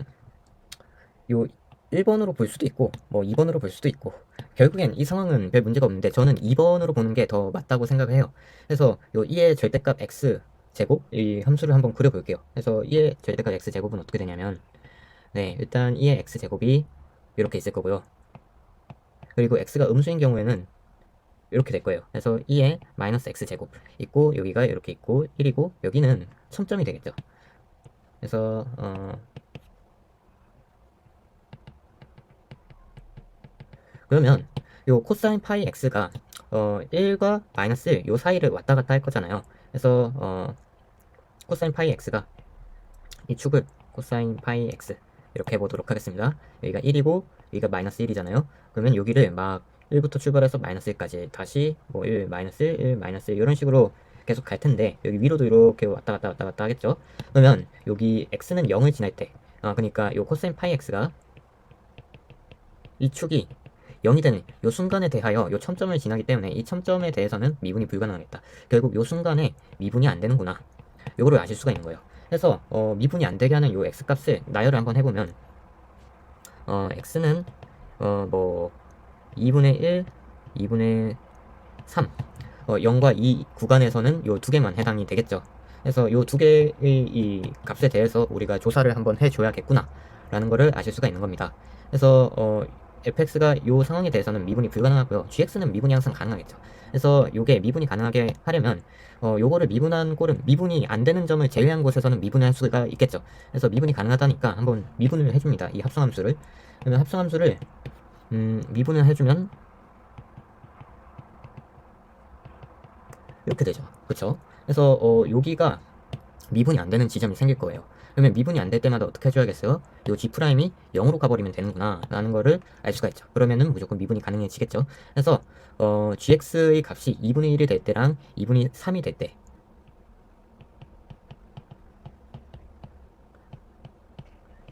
Speaker 1: 요 1번으로 볼 수도 있고 뭐 2번으로 볼 수도 있고 결국엔 이 상황은 별 문제가 없는데 저는 2번으로 보는 게 더 맞다고 생각을 해요. 그래서 요 2의 절대값 x 제곱 이 함수를 한번 그려볼게요. 그래서 2의 절대값 x 제곱은 어떻게 되냐면 네 일단 2의 x 제곱이 이렇게 있을 거고요. 그리고 x가 음수인 경우에는 이렇게 될 거예요. 그래서 2의 마이너스 x 제곱 있고 여기가 이렇게 있고 1이고 여기는 첨점이 되겠죠. 그래서 그러면 요 코사인 파이 x가 1과 마이너스 1 요 사이를 왔다 갔다 할 거잖아요. 그래서 코사인 파이 x가 이 축을 코사인 파이 x 이렇게 해보도록 하겠습니다. 여기가 1이고 여기가 마이너스 1이잖아요. 그러면 여기를 막 1부터 출발해서 마이너스 1까지 다시 뭐 1, 마이너스 1, 1, 마이너스 1 이런 식으로 계속 갈 텐데 여기 위로도 이렇게 왔다 갔다 왔다 갔다 하겠죠. 그러면 여기 x는 0을 지날 때 그러니까 요 코사인 파이 x가 이 축이 0이 되는 요 순간에 대하여 요 첨점을 지나기 때문에 이 첨점에 대해서는 미분이 불가능하겠다. 결국 요 순간에 미분이 안 되는구나. 요거를 아실 수가 있는 거예요. 그래서 미분이 안 되게 하는 요 x값을 나열을 한번 해보면 x는 뭐 2분의 1, 2분의 3 0과 2 구간에서는 요 두 개만 해당이 되겠죠. 그래서 요 두 개의 이 값에 대해서 우리가 조사를 한번 해줘야겠구나 라는 거를 아실 수가 있는 겁니다. 그래서 fx가 요 상황에 대해서는 미분이 불가능하고요. gx는 미분이 항상 가능하겠죠. 그래서 요게 미분이 가능하게 하려면 요거를 미분한 꼴은 미분이 안 되는 점을 제외한 곳에서는 미분을 할 수가 있겠죠. 그래서 미분이 가능하다니까 한번 미분을 해줍니다. 이 합성함수를. 그러면 합성함수를 미분을 해주면 이렇게 되죠. 그쵸? 그래서 여기가 미분이 안 되는 지점이 생길 거예요. 그러면 미분이 안 될 때마다 어떻게 해줘야겠어요? 요 G'이 0으로 가버리면 되는구나 라는 거를 알 수가 있죠. 그러면은 무조건 미분이 가능해지겠죠. 그래서 GX의 값이 2분의 1이 될 때랑 2분의 3이 될 때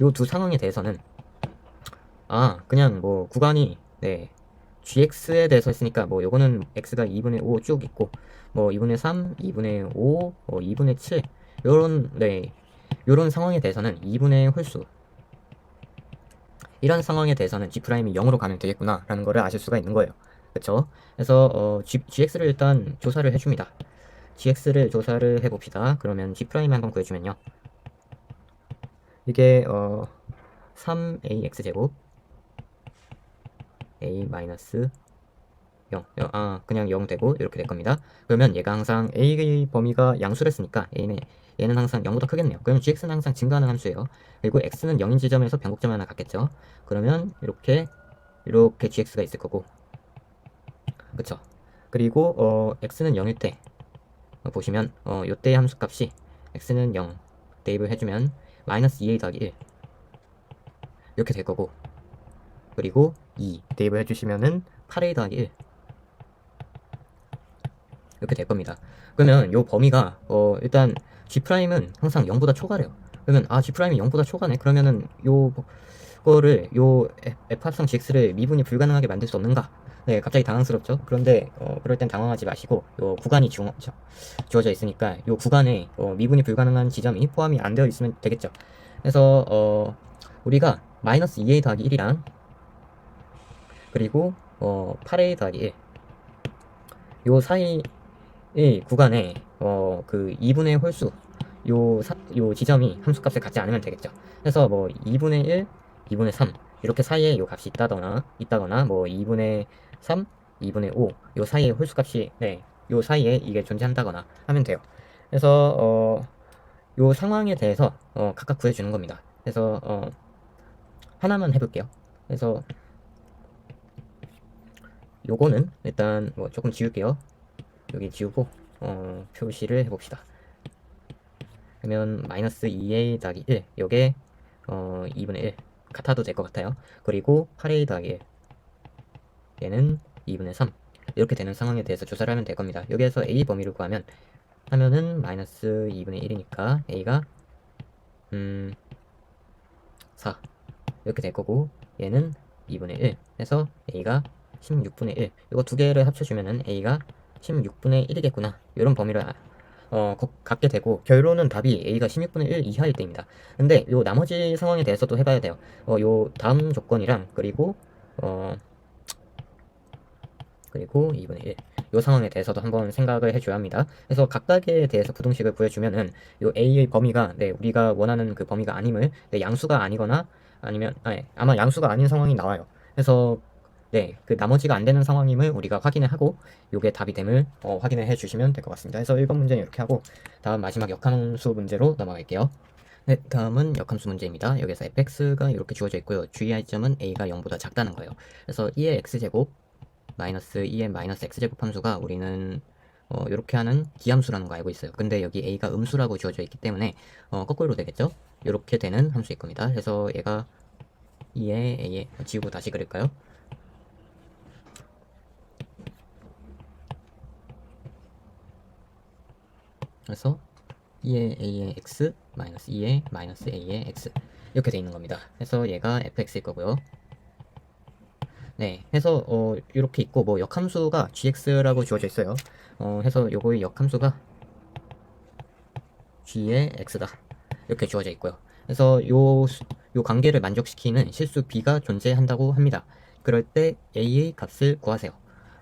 Speaker 1: 요 두 상황에 대해서는 그냥 뭐 구간이 네 gx에 대해서 했으니까 뭐 요거는 x가 2분의 5 쭉 있고 뭐 2분의 3, 2분의 5, 2분의 7 요런 네 요런 상황에 대해서는 2분의 홀수 이런 상황에 대해서는 g'이 0으로 가면 되겠구나 라는 거를 아실 수가 있는 거예요. 그쵸? 그래서 gx를 일단 조사를 해줍니다. gx를 조사를 해봅시다. 그러면 g' 한번 구해주면요. 이게 3ax 제곱 a 마이너스 0, 그냥 0 되고 이렇게 될 겁니다. 그러면 얘가 항상 a의 범위가 양수랬으니까 얘는 항상 0보다 크겠네요. 그러면 gx는 항상 증가하는 함수예요. 그리고 x는 0인 지점에서 변곡점 하나 갖겠죠. 그러면 이렇게 gx가 있을 거고, 그쵸? 그리고 x는 0일 때 보시면 요때의 함수값이 x는 0 대입을 해주면 마이너스 2a 더하기 1 이렇게 될 거고, 그리고 2 대입을 해주시면은 8a 더하기 1 이렇게 될 겁니다. 그러면 요 범위가 일단 G'은 항상 0보다 초과래요. 그러면 G'이 0보다 초과네. 그러면은 요거를 F 합성 GX를 미분이 불가능하게 만들 수 없는가? 네, 갑자기 당황스럽죠. 그런데 그럴 땐 당황하지 마시고 요 구간이 주어져 있으니까 요 구간에 미분이 불가능한 지점이 포함이 안 되어 있으면 되겠죠. 그래서 우리가 마이너스 2a 더하기 1이랑 그리고 8a 더하기 1 요 사이 이 구간에 그 2분의 홀수 요 지점이 함수값을 갖지 않으면 되겠죠. 그래서 뭐 2분의 1, 2분의 3 이렇게 사이에 요 값이 있다거나 뭐 2분의 3, 2분의 5 요 사이에 홀수값이 요 사이에 이게 존재한다거나 하면 돼요. 그래서 요 상황에 대해서 각각 구해주는 겁니다. 그래서 하나만 해볼게요. 그래서 요거는 일단 뭐 조금 지울게요. 여기 지우고 표시를 해봅시다. 그러면 마이너스 2a 더하기 1 요게 2분의 1 같아도 될 것 같아요. 그리고 8a 더하기 1 얘는 2분의 3 이렇게 되는 상황에 대해서 조사를 하면 될 겁니다. 여기에서 a 범위를 구하면 하면은 마이너스 2분의 1이니까 a가 4 이렇게 될 거고 얘는 2분의 1 해서 a가 16분의 1 이거 두 개를 합쳐주면은 a가 16분의 1이겠구나 이런 범위를 갖게 되고 결론은 답이 a가 16분의 1 이하일 때입니다. 근데 요 나머지 상황에 대해서도 해봐야 돼요. 요 다음 조건이랑 그리고 2분의 1. 요 상황에 대해서도 한번 생각을 해줘야 합니다. 그래서 각각에 대해서 부등식을 구해주면은 요 a의 범위가 우리가 원하는 그 범위가 아님을 양수가 아니거나 아니면 아마 양수가 아닌 상황이 나와요. 그래서 그 나머지가 안 되는 상황임을 우리가 확인을 하고 요게 답이 됨을 확인을 해 주시면 될 것 같습니다. 그래서 1번 문제는 이렇게 하고 다음 마지막 역함수 문제로 넘어갈게요. 네, 다음은 역함수 문제입니다. 여기서 fx가 이렇게 주어져 있고요. 주의할 점은 a가 0보다 작다는 거예요. 그래서 2의 x제곱 마이너스 2의 마이너스 x제곱 함수가 우리는 이렇게 하는 기함수라는 거 알고 있어요. 근데 여기 a가 음수라고 주어져 있기 때문에 거꾸로 되겠죠? 이렇게 되는 함수일 겁니다. 그래서 얘가 2의 a에 지우고 다시 그릴까요? 그래서 2의 a의 x 마이너스 2의 마이너스 a의 x 이렇게 돼 있는 겁니다. 그래서 얘가 fx일 거고요. 네, 해서 이렇게 있고 뭐 역함수가 gx라고 주어져 있어요. 해서 요거의 역함수가 g의 x다 이렇게 주어져 있고요. 그래서 요 관계를 만족시키는 실수 b가 존재한다고 합니다. 그럴 때 a의 값을 구하세요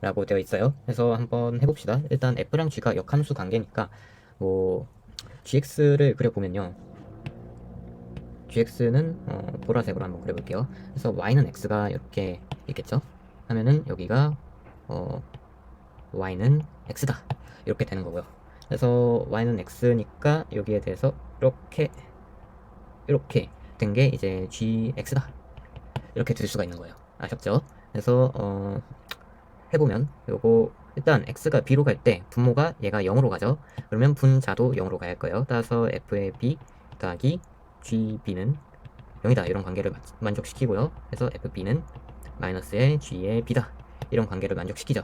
Speaker 1: 라고 되어 있어요. 그래서 한번 해봅시다. 일단 f랑 g가 역함수 관계니까 뭐 gx를 그려보면요, gx는 보라색으로 한번 그려볼게요. 그래서 y는 x가 이렇게 있겠죠. 하면은 여기가 y는 x다 이렇게 되는 거고요. 그래서 y는 x니까 여기에 대해서 이렇게 된 게 이제 gx다 이렇게 들 수가 있는 거예요. 아셨죠? 그래서 해보면 요거 일단 x가 b로 갈 때 분모가 얘가 0으로 가죠. 그러면 분자도 0으로 가야 할 거예요. 따라서 f의 b 더하기 gb는 0이다 이런 관계를 만족시키고요. 그래서 fb는 마이너스의 g의 b다 이런 관계를 만족시키죠.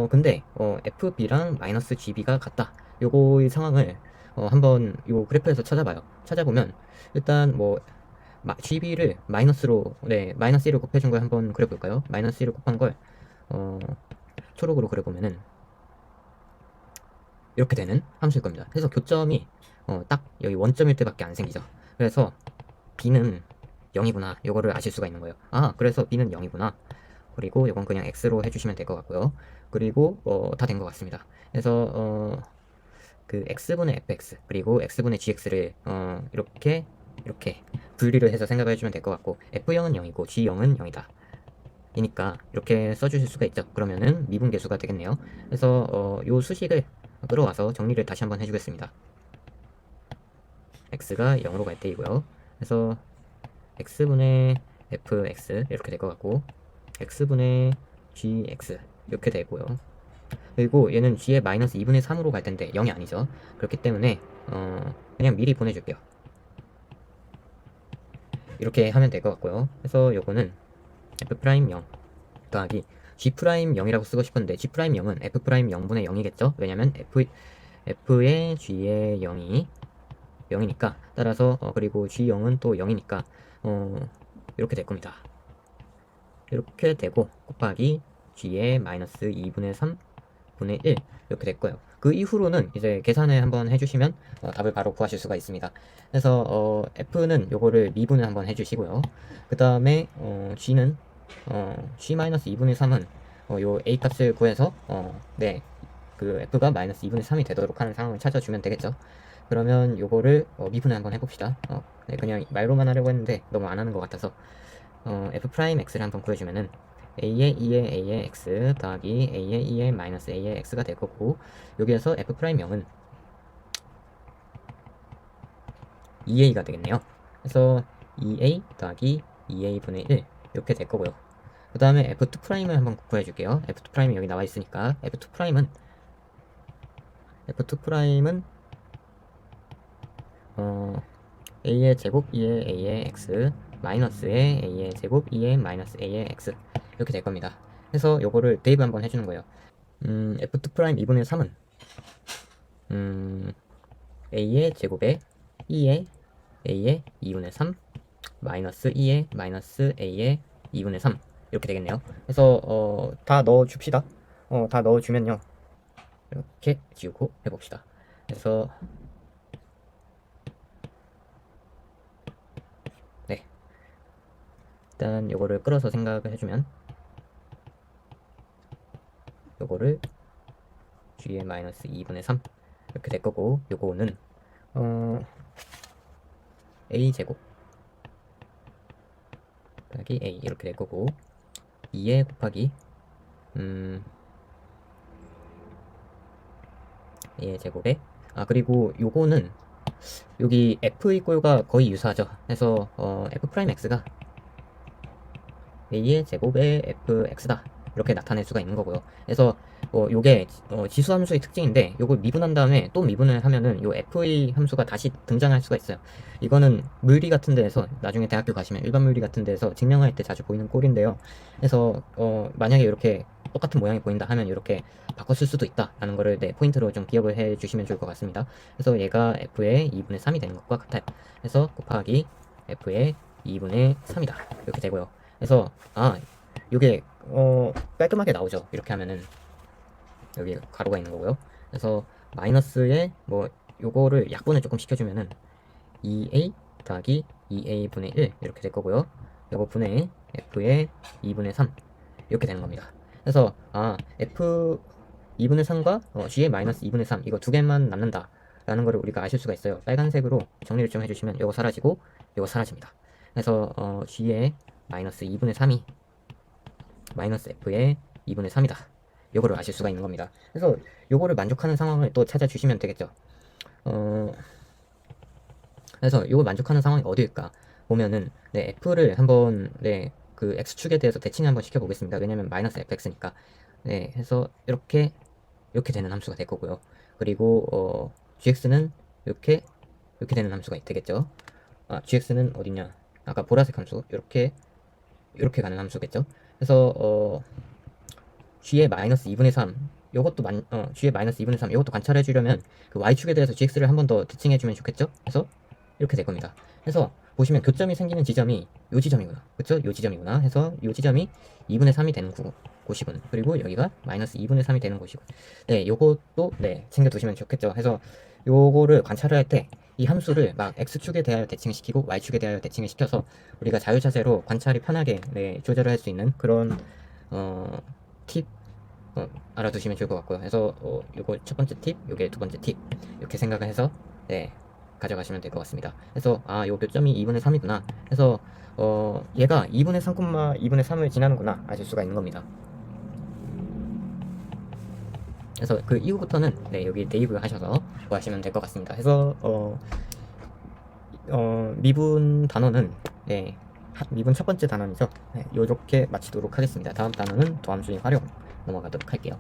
Speaker 1: 근데 fb랑 마이너스 gb가 같다 요거의 상황을 한번 요 그래프에서 찾아보면 일단 뭐 gb를 마이너스로 마이너스 1을 곱해준 걸 한번 그려볼까요? 마이너스 1을 곱한 걸 초록으로 그려보면은 이렇게 되는 함수일 겁니다. 그래서 교점이 딱 여기 원점일 때밖에 안 생기죠. 그래서 b는 0이구나 요거를 아실 수가 있는 거예요. 그래서 b는 0이구나. 그리고 이건 그냥 x로 해주시면 될 것 같고요. 그리고 다 된 것 같습니다. 그래서 그 x분의 fx 그리고 x분의 gx를 이렇게 분리를 해서 생각을 해주면 될 것 같고 f0은 0이고 g0은 0이다 이니까 이렇게 써주실 수가 있죠. 그러면은 미분계수가 되겠네요. 그래서 요 수식을 끌어와서 정리를 다시 한번 해주겠습니다. x가 0으로 갈 때이고요. 그래서 x분의 fx 이렇게 될 것 같고 x분의 gx 이렇게 되고요. 그리고 얘는 g의 마이너스 2분의 3으로 갈 텐데 0이 아니죠. 그렇기 때문에 그냥 미리 보내줄게요. 이렇게 하면 될 것 같고요. 그래서 요거는 f'0 더하기 g'0이라고 쓰고 싶은데 g'0은 f'0분의 0이겠죠. 왜냐면 f의 g의 0이 0이니까 따라서 그리고 g0은 또 0이니까 이렇게 될 겁니다. 이렇게 되고 곱하기 g의 마이너스 2분의 3분의 1 이렇게 될 거예요. 그 이후로는 이제 계산을 한번 해주시면 답을 바로 구하실 수가 있습니다. 그래서 f는 요거를 미분을 한번 해주시고요. 그 다음에 g는 g-2분의 3은 요 a 값을 구해서 그 f가 마이너스 2분의 3이 되도록 하는 상황을 찾아주면 되겠죠. 그러면 요거를 미분을 한번 해봅시다. 그냥 말로만 하려고 했는데 너무 안 하는 것 같아서 f'x를 한번 구해주면은 a의 2의 a의 x 더하기 a의 2의 마이너스 a의 x가 될 거고 여기에서 f'0은 2a가 되겠네요. 그래서 2a 더하기 2a분의 1 이렇게 될 거고요. 그 다음에 f2'을 한번 구해줄게요. f2'이 여기 나와 있으니까 f2'은 a의 제곱 2의 a의 x 마이너스의 a의 제곱 2의 마이너스 a의 x 이렇게 될 겁니다. 해서 요거를 대입 한번 해주는 거예요. f2 프라임 2분의 3은 a의 제곱에 2의 a의 2분의 3 마이너스 2의 마이너스 a의 2분의 3 이렇게 되겠네요. 그래서 다 넣어줍시다. 다 넣어주면요. 이렇게 지우고 해봅시다. 그래서 네, 일단 요거를 끌어서 생각을 해주면 요거를 g의 마이너스 2분의 3 이렇게 될 거고, 요거는 a 제곱 곱하기 a 이렇게 될 거고, 2에 곱하기 a의 제곱에 그리고 요거는 여기 f 이꼴과 거의 유사하죠. 그래서 f 프라임 x가 a의 제곱의 fx다 이렇게 나타낼 수가 있는 거고요. 그래서 요게 지수함수의 특징인데, 요걸 미분한 다음에 또 미분을 하면은 요 f 함수가 다시 등장할 수가 있어요. 이거는 물리 같은 데에서, 나중에 대학교 가시면 일반 물리 같은 데에서 증명할 때 자주 보이는 꼴인데요. 그래서 만약에 이렇게 똑같은 모양이 보인다 하면 이렇게 바꿔 쓸 수도 있다라는 거를 포인트로 좀 기억을 해 주시면 좋을 것 같습니다. 그래서 얘가 f의 2분의 3이 되는 것과 같아요. 그래서 곱하기 f의 2분의 3이다 이렇게 되고요. 그래서 이게 깔끔하게 나오죠. 이렇게 하면은 여기 가로가 있는 거고요. 그래서 마이너스에 뭐 요거를 약분을 조금 시켜주면은 2a 더하기 2a분의 1 이렇게 될 거고요. 요거 분의 f의 2분의 3 이렇게 되는 겁니다. 그래서 f 2분의 3과 g의 마이너스 2분의 3 이거 두 개만 남는다 라는 거를 우리가 아실 수가 있어요. 빨간색으로 정리를 좀 해주시면 요거 사라지고 요거 사라집니다. 그래서 g의 마이너스 2분의 3이 마이너스 f의 2분의 3이다. 요거를 아실 수가 있는 겁니다. 그래서 요거를 만족하는 상황을 또 찾아주시면 되겠죠. 그래서 요걸 만족하는 상황이 어디일까 보면은 f를 한번 그 x축에 대해서 대칭 한번 시켜보겠습니다. 왜냐면 마이너스 fx니까. 해서 이렇게 되는 함수가 될 거고요. 그리고 gx는 이렇게 되는 함수가 되겠죠. gx는 어디냐? 아까 보라색 함수 이렇게 가는 함수겠죠. 그래서 g의 마이너스 2분의 3 요것도 g의 마이너스 2분의 3 요것도 관찰해 주려면 그 y축에 대해서 gx를 한 번 더 대칭해 주면 좋겠죠. 그래서 이렇게 될 겁니다. 그래서 보시면 교점이 생기는 지점이 요 지점이구나, 그쵸? 요 지점이구나 해서 요 지점이 2분의 3이 되는 곳이군. 그리고 여기가 마이너스 2분의 3이 되는 곳이군. 요것도 챙겨 두시면 좋겠죠. 해서 요거를 관찰을 할 때 이 함수를 막 x축에 대하여 대칭시키고 y축에 대하여 대칭을 시켜서 우리가 자유자재로 관찰이 편하게 조절을 할 수 있는 그런 팁 알아두시면 좋을 것 같고요. 그래서 요거 첫 번째 팁, 요게 두 번째 팁 이렇게 생각을 해서 가져가시면 될 것 같습니다. 그래서 요 교점이 2분의 3이구나 해서 얘가 2분의 3, 2분의 3을 지나는구나 아실 수가 있는 겁니다. 그래서 그 이후부터는 여기 대입을 하셔서 구하시면 될 것 같습니다. 그래서 미분 단원은 미분 첫 번째 단원이죠. 요렇게 마치도록 하겠습니다. 다음 단원은 도함수의 활용 넘어가도록 할게요.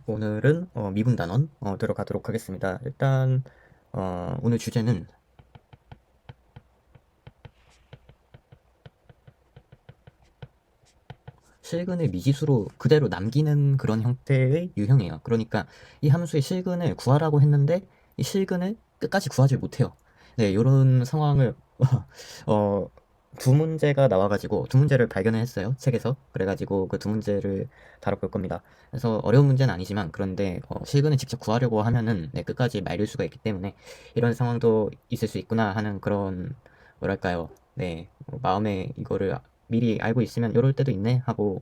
Speaker 1: 오늘은 미분 단원 들어가도록 하겠습니다. 일단 오늘 주제는 실근을 미지수로 그대로 남기는 그런 형태의 유형이에요. 그러니까 이 함수의 실근을 구하라고 했는데 이 실근을 끝까지 구하지 못해요. 이런 상황을 두 문제가 나와가지고 두 문제를 발견을 했어요, 책에서. 그래가지고 그 두 문제를 다뤄볼 겁니다. 그래서 어려운 문제는 아니지만, 그런데 실근을 직접 구하려고 하면은 끝까지 말릴 수가 있기 때문에 이런 상황도 있을 수 있구나 하는 그런, 뭐랄까요, 마음에 이거를 미리 알고 있으면 이럴 때도 있네 하고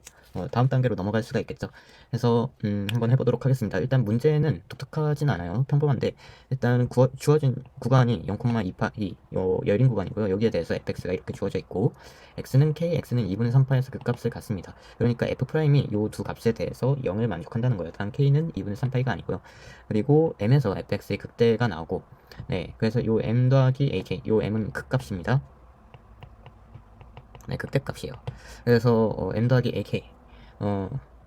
Speaker 1: 다음 단계로 넘어갈 수가 있겠죠. 그래서 한번 해보도록 하겠습니다. 일단 문제는 독특하진 않아요. 평범한데 일단 주어진 구간이 0,282 열린 구간이고요. 여기에 대해서 fx가 이렇게 주어져 있고 x는 k, x는 2분의 3파에서 그 값을 갖습니다. 그러니까 f'이 이 두 값에 대해서 0을 만족한다는 거예요. 단 k는 2분의 3파이가 아니고요. 그리고 m에서 fx의 극대가 나오고 그래서 요 m 더하기 ak, 요 m은 극값입니다. 극대값이에요. 그래서 m 더하기 ak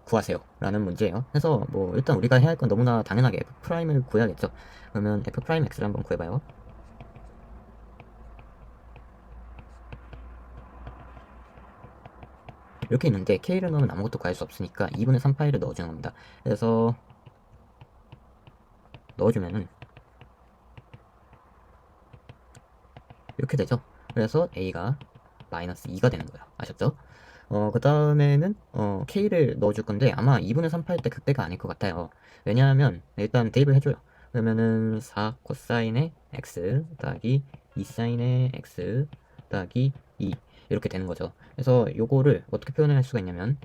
Speaker 1: 구하세요 라는 문제예요. 그래서 뭐 일단 우리가 해야 할 건 너무나 당연하게 f'을 구해야겠죠. 그러면 f'x를 한번 구해봐요. 이렇게 있는데 K를 넣으면 아무것도 구할 수 없으니까 2분의 3 파이를 넣어주는 겁니다. 그래서 넣어주면은 이렇게 되죠. 그래서 A가 마이너스 2가 되는 거예요. 아셨죠? 그 다음에는 K를 넣어줄 건데 아마 2분의 3 파일 때 그때가 아닐 것 같아요. 왜냐하면 일단 대입을 해줘요. 그러면은 4 코사인의 X 더하기 2 사인의 X 더하기 2 이렇게 되는 거죠. 그래서 요거를 어떻게 표현할 수가 있냐면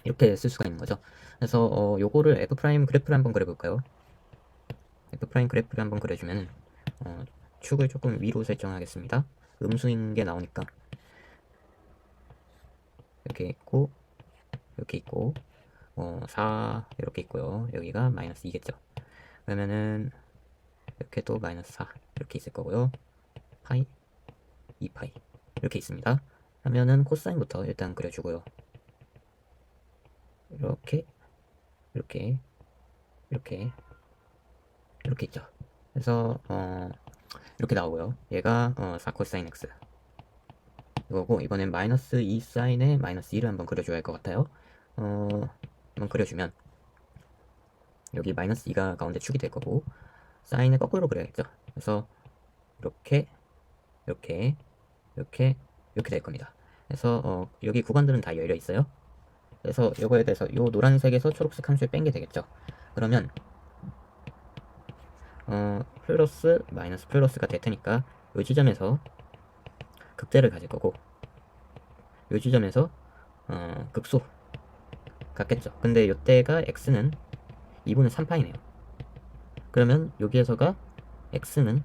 Speaker 1: 이렇게 쓸 수가 있는 거죠. 그래서 요거를 F 프라임 그래프를 한번 그려볼까요? F 프라임 그래프를 한번 그려주면 축을 조금 위로 설정하겠습니다. 음수인 게 나오니까 이렇게 있고 이렇게 있고 4 이렇게 있고요. 여기가 마이너스 2겠죠. 그러면은 이렇게 또 마이너스 4 이렇게 있을 거고요. 파이 2파이 이렇게 있습니다. 하면은 코사인부터 일단 그려주고요. 이렇게 이렇게 이렇게 이렇게 있죠. 그래서 이렇게 나오고요. 얘가 4 코사인 x 이거고 이번엔 마이너스 2 사인에 마이너스 2를 한번 그려줘야 할 것 같아요. 한번 그려주면 여기 마이너스 2가 가운데 축이 될 거고 사인을 거꾸로 그려야겠죠. 그래서 이렇게 이렇게 이렇게 이렇게 될 겁니다. 그래서 여기 구간들은 다 열려 있어요. 그래서 이거에 대해서 요 노란색에서 초록색 함수를 뺀 게 되겠죠. 그러면 플러스 마이너스 플러스가 될 테니까 요 지점에서 극대를 가질 거고 요 지점에서 극소 같겠죠. 근데 요때가 x는 2분의 3파이네요. 그러면 여기에서가 x는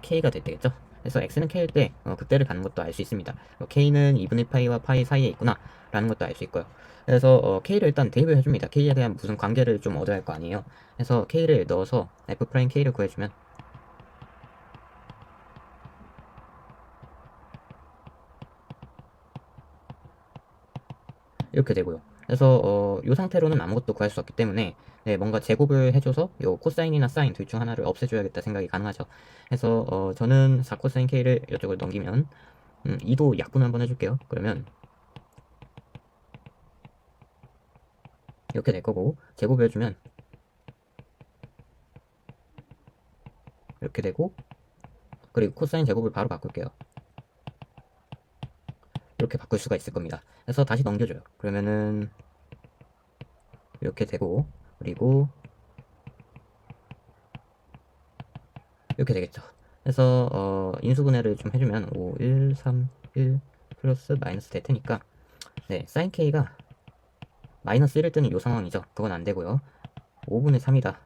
Speaker 1: k가 될 때겠죠. 그래서 x는 k일 때 극대를 가는 것도 알 수 있습니다. k는 2분의 파이와 파이 사이에 있구나 라는 것도 알 수 있고요. 그래서 k를 일단 대입을 해줍니다. k에 대한 무슨 관계를 좀 얻어야 할 거 아니에요. 그래서 k를 넣어서 f'k를 구해주면 이렇게 되고요. 그래서 이 상태로는 아무것도 구할 수 없기 때문에 네, 뭔가 제곱을 해줘서 요 코사인이나 사인 둘 중 하나를 없애줘야겠다 생각이 가능하죠. 그래서 저는 4코사인 k를 이쪽으로 넘기면 2도 약분 한번 해줄게요. 그러면 이렇게 될 거고 제곱해주면 이렇게 되고 그리고 코사인 제곱을 바로 바꿀게요. 이렇게 바꿀 수가 있을 겁니다. 그래서 다시 넘겨줘요. 그러면은 이렇게 되고 그리고 이렇게 되겠죠. 그래서 인수분해를 좀 해주면 5, 1, 3, 1 플러스 마이너스 될 테니까 네, sin k가 마이너스 1일 때는 이 상황이죠. 그건 안 되고요. 5분의 3이다.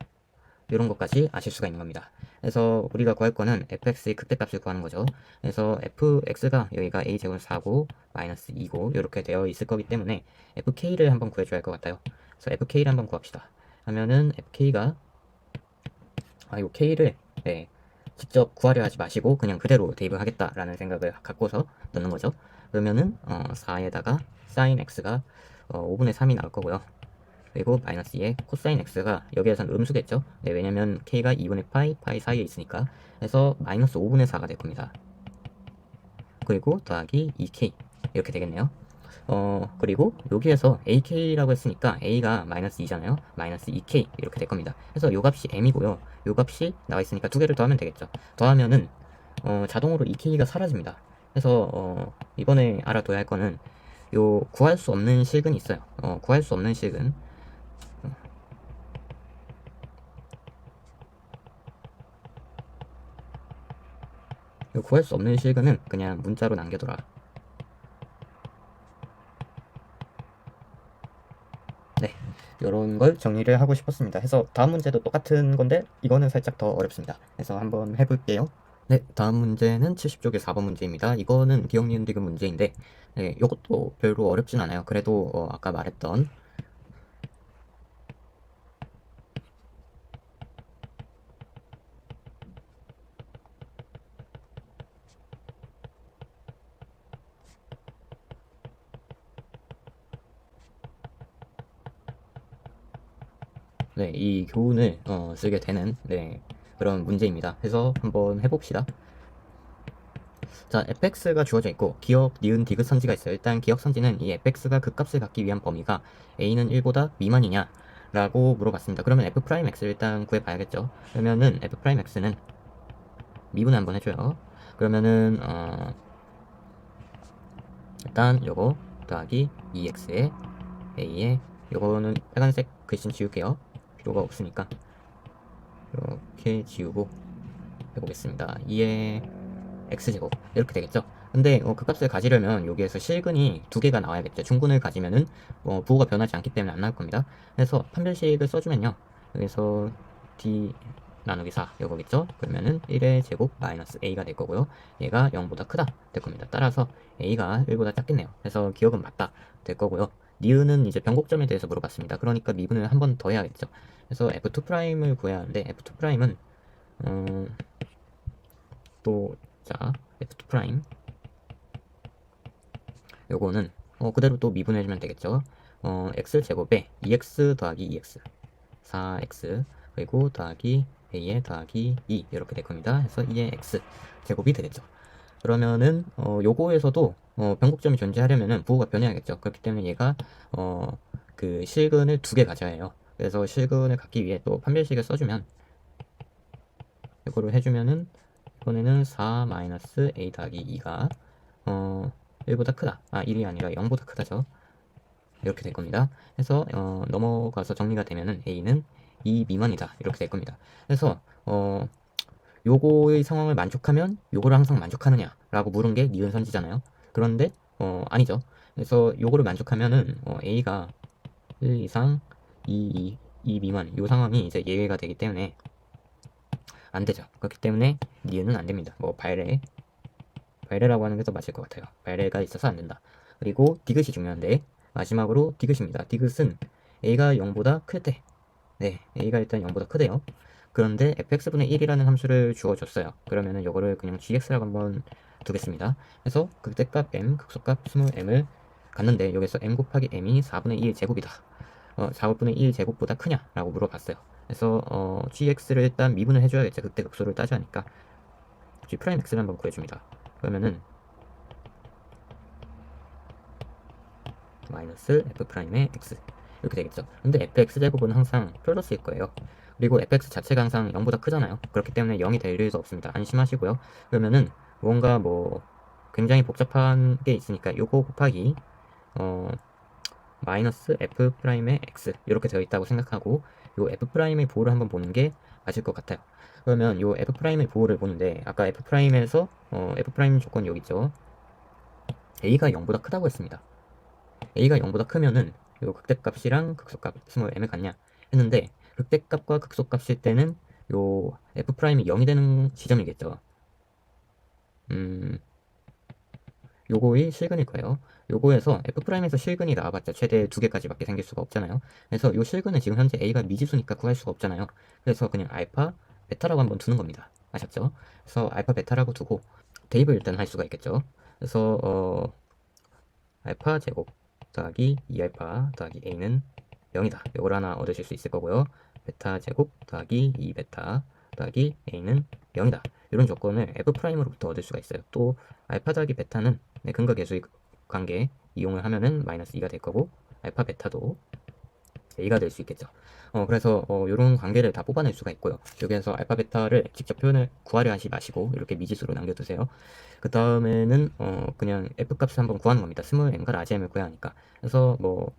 Speaker 1: 이런 것까지 아실 수가 있는 겁니다. 그래서 우리가 구할 거는 fx의 극대값을 구하는 거죠. 그래서 fx가 여기가 a제곱 4고 마이너스 2고 이렇게 되어 있을 거기 때문에 fk를 한번 구해줘야 할 것 같아요. 그래서 fk를 한번 구합시다. 하면은 fk가 이 k를 네, 직접 구하려 하지 마시고 그냥 그대로 대입을 하겠다라는 생각을 갖고서 넣는 거죠. 그러면은 4에다가 sin x가 5분의 3이 나올 거고요. 그리고 마이너스 2의 코사인 x가 여기에선 음수겠죠. 네, 왜냐면 k가 2분의 파이, 파이 사이에 있으니까. 그래서 마이너스 5분의 4가 될 겁니다. 그리고 더하기 2k 이렇게 되겠네요. 그리고 여기에서 ak라고 했으니까 a가 마이너스 2잖아요. 마이너스 2k 이렇게 될 겁니다. 그래서 요 값이 m이고요. 요 값이 나와 있으니까 두 개를 더하면 되겠죠. 더하면은 자동으로 2k가 사라집니다. 그래서 이번에 알아둬야 할 거는 요 구할 수 없는 식은 있어요. 구할 수 없는 식은 구할 수 없는 실근은 그냥 문자로 남겨둬라. 네, 이런 걸 정리를 하고 싶었습니다. 해서 다음 문제도 똑같은 건데 이거는 살짝 더 어렵습니다. 그래서 한번 해볼게요. 네, 다음 문제는 70쪽의 4번 문제입니다. 이거는 기억 니은 디귿 문제인데 네, 이것도 별로 어렵진 않아요. 그래도 아까 말했던 네, 이 교훈을 쓰게 되는 네, 그런 문제입니다. 그래서 한번 해봅시다. 자, fx가 주어져 있고 기억, 니은, 디귿 선지가 있어요. 일단 기억 선지는 이 fx가 그 값을 갖기 위한 범위가 a는 1보다 미만이냐 라고 물어봤습니다. 그러면 f'x를 일단 구해봐야겠죠. 그러면은 f'x는 미분 한번 해줘요. 그러면은 일단 요거 더하기 2x에 a에 요거는 빨간색 글씨 지울게요. 필요가 없으니까 이렇게 지우고 해보겠습니다. 2의 x제곱 이렇게 되겠죠. 근데 그 값을 가지려면 여기에서 실근이 두 개가 나와야겠죠. 중근을 가지면은 부호가 변하지 않기 때문에 안 나올 겁니다. 그래서 판별식을 써주면요. 여기서 d 나누기 4 이거겠죠. 그러면은 1의 제곱 마이너스 a가 될 거고요. 얘가 0보다 크다 될 겁니다. 따라서 a가 1보다 작겠네요. 그래서 기억은 맞다 될 거고요. 니은은 이제 변곡점에 대해서 물어봤습니다. 그러니까 미분을 한 번 더 해야겠죠. 그래서 f2'을 구해야 하는데 f2'은 또 자 f2' 요거는 그대로 또 미분해주면 되겠죠. x제곱에 2x 더하기 2x 4x 그리고 더하기 a에 더하기 2 이렇게 될 겁니다. 그래서 2의 x 제곱이 되겠죠. 그러면은 요거에서도 변곡점이 존재하려면은 부호가 변해야겠죠. 그렇기 때문에 얘가 그 실근을 두 개 가져야 해요. 그래서 실근을 갖기 위해 또 판별식을 써주면 이거를 해주면은 이번에는 4 마이너스 a 더하기 2가 1보다 크다. 1이 아니라 0보다 크다죠. 이렇게 될 겁니다. 그래서 넘어가서 정리가 되면은 a는 2 미만이다. 이렇게 될 겁니다. 그래서 요거의 상황을 만족하면 요거를 항상 만족하느냐라고 물은 게 니은 선지잖아요. 그런데 아니죠. 그래서 요거를 만족하면은 a가 1 이상 2 미만 요 상황이 이제 예외가 되기 때문에 안 되죠. 그렇기 때문에 니은은 안 됩니다. 뭐 발레라고 하는 게 더 맞을 것 같아요. 발레가 있어서 안 된다. 그리고 디귿이 중요한데 마지막으로 디귿입니다. 디귿은 a가 0보다 클 때, 네, a가 일단 0보다 크대요. 그런데 fx분의 1이라는 함수를 주어줬어요. 그러면은 이거를 그냥 gx라고 한번 두겠습니다. 그래서 극대값 m, 극소값 스몰 m을 갔는데 여기서 m 곱하기 m이 4분의 1 제곱이다. 4분의 1 제곱보다 크냐라고 물어봤어요. 그래서 gx를 일단 미분을 해줘야겠죠. 극대극소를 따져하니까 g 프라임 x를 한번 구해줍니다. 그러면은 마이너스 f'의 x 이렇게 되겠죠. 근데 fx제곱은 항상 플러스일 거예요. 그리고 fx 자체가 항상 0보다 크잖아요. 그렇기 때문에 0이 될 일도 없습니다. 안심하시고요. 그러면은 뭔가 뭐 굉장히 복잡한 게 있으니까 요거 곱하기 마이너스 f'의 x 이렇게 되어 있다고 생각하고 요 f'의 보호를 한번 보는 게 맞을 것 같아요. 그러면 요 f'의 보호를 보는데 아까 f'에서 f' 조건이 여기 있죠. a가 0보다 크다고 했습니다. a가 0보다 크면은 요 극대값이랑 극소값 스몰 m을 같냐 했는데 극대값과 극소값일 때는 요 f'이 0이 되는 지점이겠죠. 요거의 실근일 거예요. 요거에서 f'에서 실근이 나와봤자 최대 2개까지밖에 생길 수가 없잖아요. 그래서 요 실근은 지금 현재 a가 미지수니까 구할 수가 없잖아요. 그래서 그냥 알파, 베타라고 한번 두는 겁니다. 아셨죠? 그래서 알파, 베타라고 두고 대입을 일단 할 수가 있겠죠. 그래서 알파 제곱 더하기 2알파 더하기 a는 0이다. 이걸 하나 얻으실 수 있을 거고요. 베타 제곱 더하기 2베타 더하기 a는 0이다. 이런 조건을 f'으로부터 얻을 수가 있어요. 또 알파 더하기 베타는 근거 계수의 관계 이용을 하면은 마이너스 2가 될 거고 알파 베타도 a가 될 수 있겠죠. 그래서 이런 관계를 다 뽑아낼 수가 있고요. 여기에서 알파 베타를 직접 표현을 구하려 하지 마시고 이렇게 미지수로 남겨두세요. 그 다음에는 그냥 f 값을 한번 구하는 겁니다. 스몰 m과 라지 m을 구해야 하니까. 그래서 뭐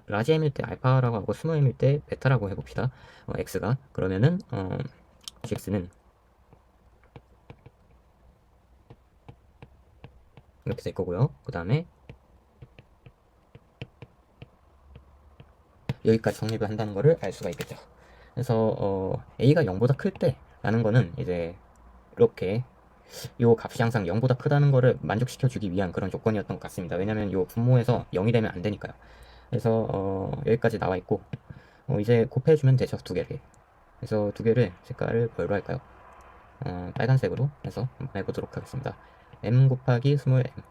Speaker 1: 라지 m일 때 알파라고 하고 스몰 m일 때 베타라고 해봅시다. x가 그러면은 gx는 이렇게 될 거고요. 그 다음에 여기까지 정립을 한다는 거를 알 수가 있겠죠. 그래서 a가 0보다 클 때라는 거는 이제 이렇게 요 값이 항상 0보다 크다는 거를 만족시켜 주기 위한 그런 조건이었던 것 같습니다. 왜냐면 요 분모에서 0이 되면 안 되니까요. 그래서 여기까지 나와 있고 이제 곱해주면 되죠. 두 개를. 그래서 두 개를 색깔을 뭘로 할까요? 빨간색으로 해서 한번 해보도록 하겠습니다. m 곱하기 스몰 m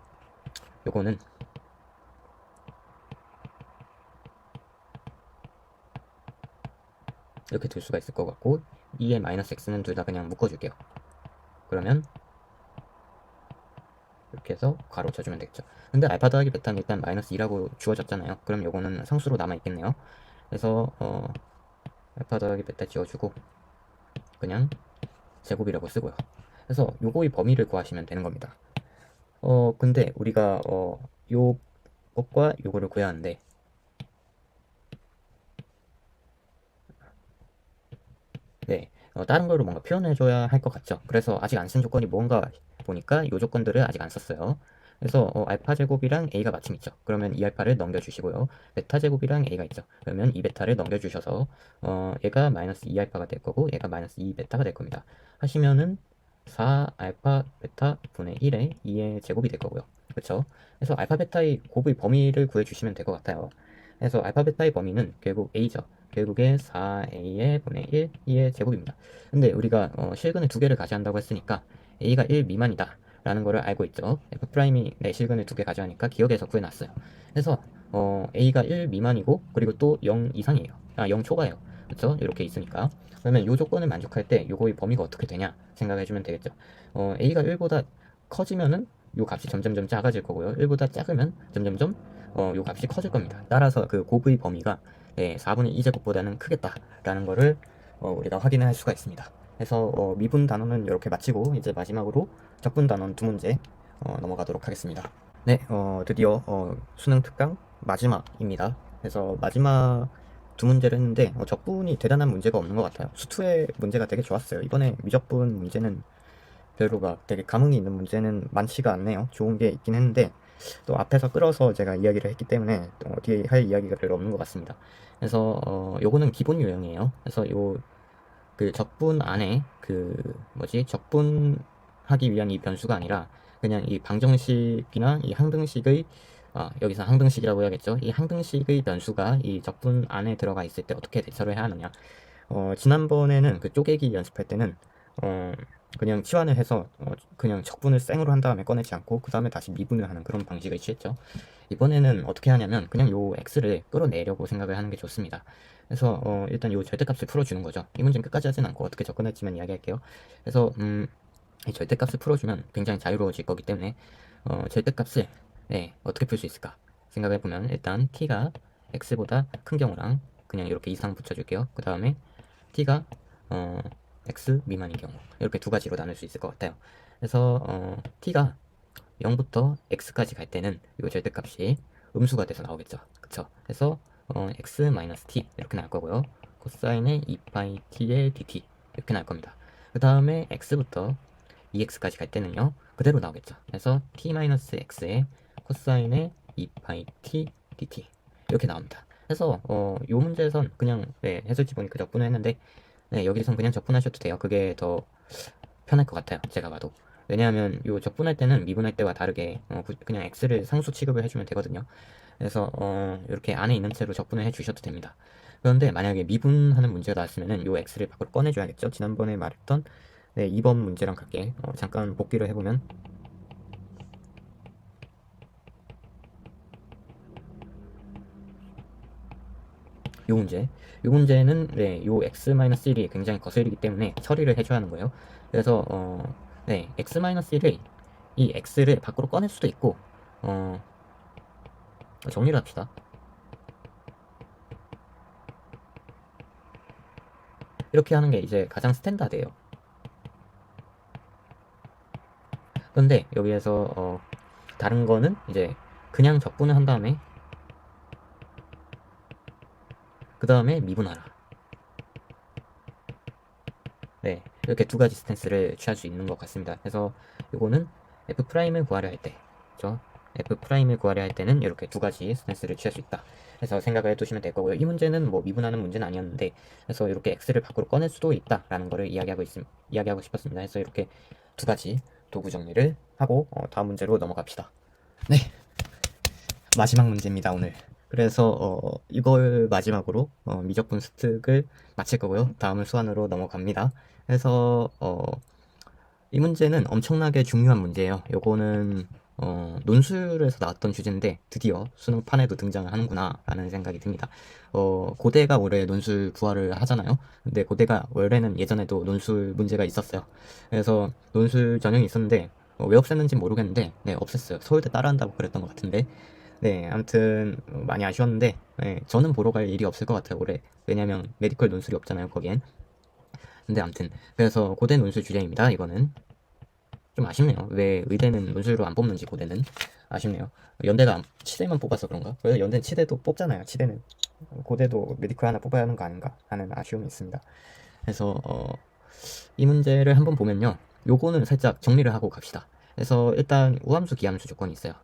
Speaker 1: 요거는 이렇게 될 수가 있을 것 같고 2의 마이너스 x는 둘 다 그냥 묶어줄게요. 그러면 이렇게 해서 괄호 쳐주면 되겠죠. 근데 알파 더하기 베타는 일단 마이너스 2라고 주어졌잖아요. 그럼 요거는 상수로 남아있겠네요. 그래서 알파 더하기 베타 지워주고 그냥 제곱이라고 쓰고요. 그래서 요거의 범위를 구하시면 되는 겁니다. 근데 우리가 요 것과 요거를 구해야 하는데, 네, 다른 걸로 뭔가 표현해줘야 할 것 같죠. 그래서 아직 안 쓴 조건이 뭔가 보니까 요 조건들을 아직 안 썼어요. 그래서 알파 제곱이랑 a가 마침 있죠. 그러면 이 알파를 넘겨주시고요. 베타 제곱이랑 a가 있죠. 그러면 이 베타를 넘겨주셔서 얘가 마이너스 2 알파가 될 거고 얘가 마이너스 2 베타가 될 겁니다. 하시면은 4 알파 베타 분의 1에 2의 제곱이 될 거고요. 그렇죠? 그래서 알파 베타의 곱의 범위를 구해주시면 될 것 같아요. 그래서 알파 베타의 범위는 결국 a죠. 결국에 4a의 분의 1, 2의 제곱입니다. 근데 우리가 실근을 두 개를 가져간다고 했으니까 a가 1 미만이다 라는 거를 알고 있죠. f'이 네, 실근을 두 개 가져가니까 기억에서 구해놨어요. 그래서 a가 1 미만이고 그리고 또 0 이상이에요. 0 초과예요. 그렇죠? 이렇게 있으니까. 그러면 이 조건을 만족할 때 요거의 범위가 어떻게 되냐 생각해주면 되겠죠. a가 1보다 커지면은 요 값이 점점점 작아질 거고요. 1보다 작으면 점점점 요 값이 커질 겁니다. 따라서 그 곱의 범위가 4분의 2제곱보다는 크겠다라는 거를 우리가 확인할 수가 있습니다. 그래서 미분 단원은 이렇게 마치고 이제 마지막으로 적분 단원 두 문제 넘어가도록 하겠습니다. 네, 드디어 수능 특강 마지막입니다. 그래서 마지막 두 문제를 했는데 적분이 대단한 문제가 없는 것 같아요. 수투의 문제가 되게 좋았어요. 이번에 미적분 문제는 별로 막 되게 감흥이 있는 문제는 많지가 않네요. 좋은 게 있긴 했는데 또 앞에서 끌어서 제가 이야기를 했기 때문에 또 뒤에 할 이야기가 별로 없는 것 같습니다. 그래서 요거는 기본 유형이에요. 그래서 요 그 적분 안에 그 뭐지 적분하기 위한 이 변수가 아니라 그냥 이 방정식이나 이 항등식의 여기서 항등식이라고 해야겠죠. 이 항등식의 변수가 이 적분 안에 들어가 있을 때 어떻게 대처를 해야 하느냐. 지난번에는 그 쪼개기 연습할 때는 그냥 치환을 해서 그냥 적분을 생으로 한 다음에 꺼내지 않고 그 다음에 다시 미분을 하는 그런 방식을 취했죠. 이번에는 어떻게 하냐면 그냥 요 x를 끌어내려고 생각을 하는 게 좋습니다. 그래서 일단 요 절대값을 풀어주는 거죠. 이 문제는 끝까지 하진 않고 어떻게 접근할지만 이야기할게요. 그래서 이 절대값을 풀어주면 굉장히 자유로워질 거기 때문에 절대값을 어떻게 풀 수 있을까 생각해보면 일단 t가 x보다 큰 경우랑 그냥 이렇게 이상 붙여줄게요. 그 다음에 t가 x 미만인 경우 이렇게 두 가지로 나눌 수 있을 것 같아요. 그래서 t가 0부터 x까지 갈 때는 이 절대값이 음수가 돼서 나오겠죠. 그쵸? 그래서 x 마이너스 t 이렇게 나올 거고요. 코사인의 2파이 t의 dt 이렇게 나올 겁니다. 그 다음에 x부터 2x까지 갈 때는요 그대로 나오겠죠. 그래서 t 마이너스 x의 코사인의 2파이 t dt 이렇게 나옵니다. 그래서 요 문제에선 그냥 해설지 보니 그 적분을 했는데 여기선 그냥 적분하셔도 돼요. 그게 더 편할 것 같아요. 제가 봐도. 왜냐하면 요 적분할 때는 미분할 때와 다르게 그냥 x를 상수 취급을 해주면 되거든요. 그래서 이렇게 안에 있는 채로 적분을 해주셔도 됩니다. 그런데 만약에 미분하는 문제가 나왔으면은 요 x를 밖으로 꺼내줘야겠죠. 지난번에 말했던 2번 문제랑 같게 잠깐 복기를 해보면 요 문제는 요 x-1이 굉장히 거슬리기 때문에 처리를 해줘야 하는 거예요. 그래서 x-1을 이 x를 밖으로 꺼낼 수도 있고 정리를 합시다. 이렇게 하는 게 이제 가장 스탠다드예요. 그런데 여기에서 다른 거는 이제 그냥 적분을 한 다음에 그 다음에 미분하라. 이렇게 두 가지 스탠스를 취할 수 있는 것 같습니다. 그래서 이거는 f'을 구하려 할 때, 그죠? f'을 구하려 할 때는 이렇게 두 가지 스탠스를 취할 수 있다. 그래서 생각을 해두시면 될 거고요. 이 문제는 뭐 미분하는 문제는 아니었는데, 그래서 이렇게 x를 밖으로 꺼낼 수도 있다라는 거를 이야기하고 싶었습니다. 그래서 이렇게 두 가지 도구 정리를 하고 다음 문제로 넘어갑시다. 네, 마지막 문제입니다, 오늘. 그래서 이걸 마지막으로 미적분 습득을 마칠 거고요. 다음은 수완으로 넘어갑니다. 그래서 이 문제는 엄청나게 중요한 문제예요. 요거는 논술에서 나왔던 주제인데 드디어 수능판에도 등장을 하는구나 라는 생각이 듭니다. 고대가 올해 논술 부활을 하잖아요. 근데 고대가 원래는 예전에도 논술 문제가 있었어요. 그래서 논술 전형이 있었는데 왜 없앴는지 모르겠는데 네, 없앴어요. 서울대 따라한다고 그랬던 것 같은데 네, 아무튼 많이 아쉬웠는데 네, 저는 보러 갈 일이 없을 것 같아요 올해. 왜냐면 메디컬 논술이 없잖아요 거기엔. 근데 아무튼 그래서 고대 논술 주제입니다. 이거는 좀 아쉽네요. 왜 의대는 논술로 안 뽑는지 고대는 아쉽네요. 연대가 치대만 뽑아서 그런가? 그래서 연대는 치대도 뽑잖아요. 치대는 고대도 메디컬 하나 뽑아야 하는 거 아닌가 하는 아쉬움이 있습니다. 그래서 이 문제를 한번 보면요. 요거는 살짝 정리를 하고 갑시다. 그래서 일단 우함수 기함수 조건이 있어요.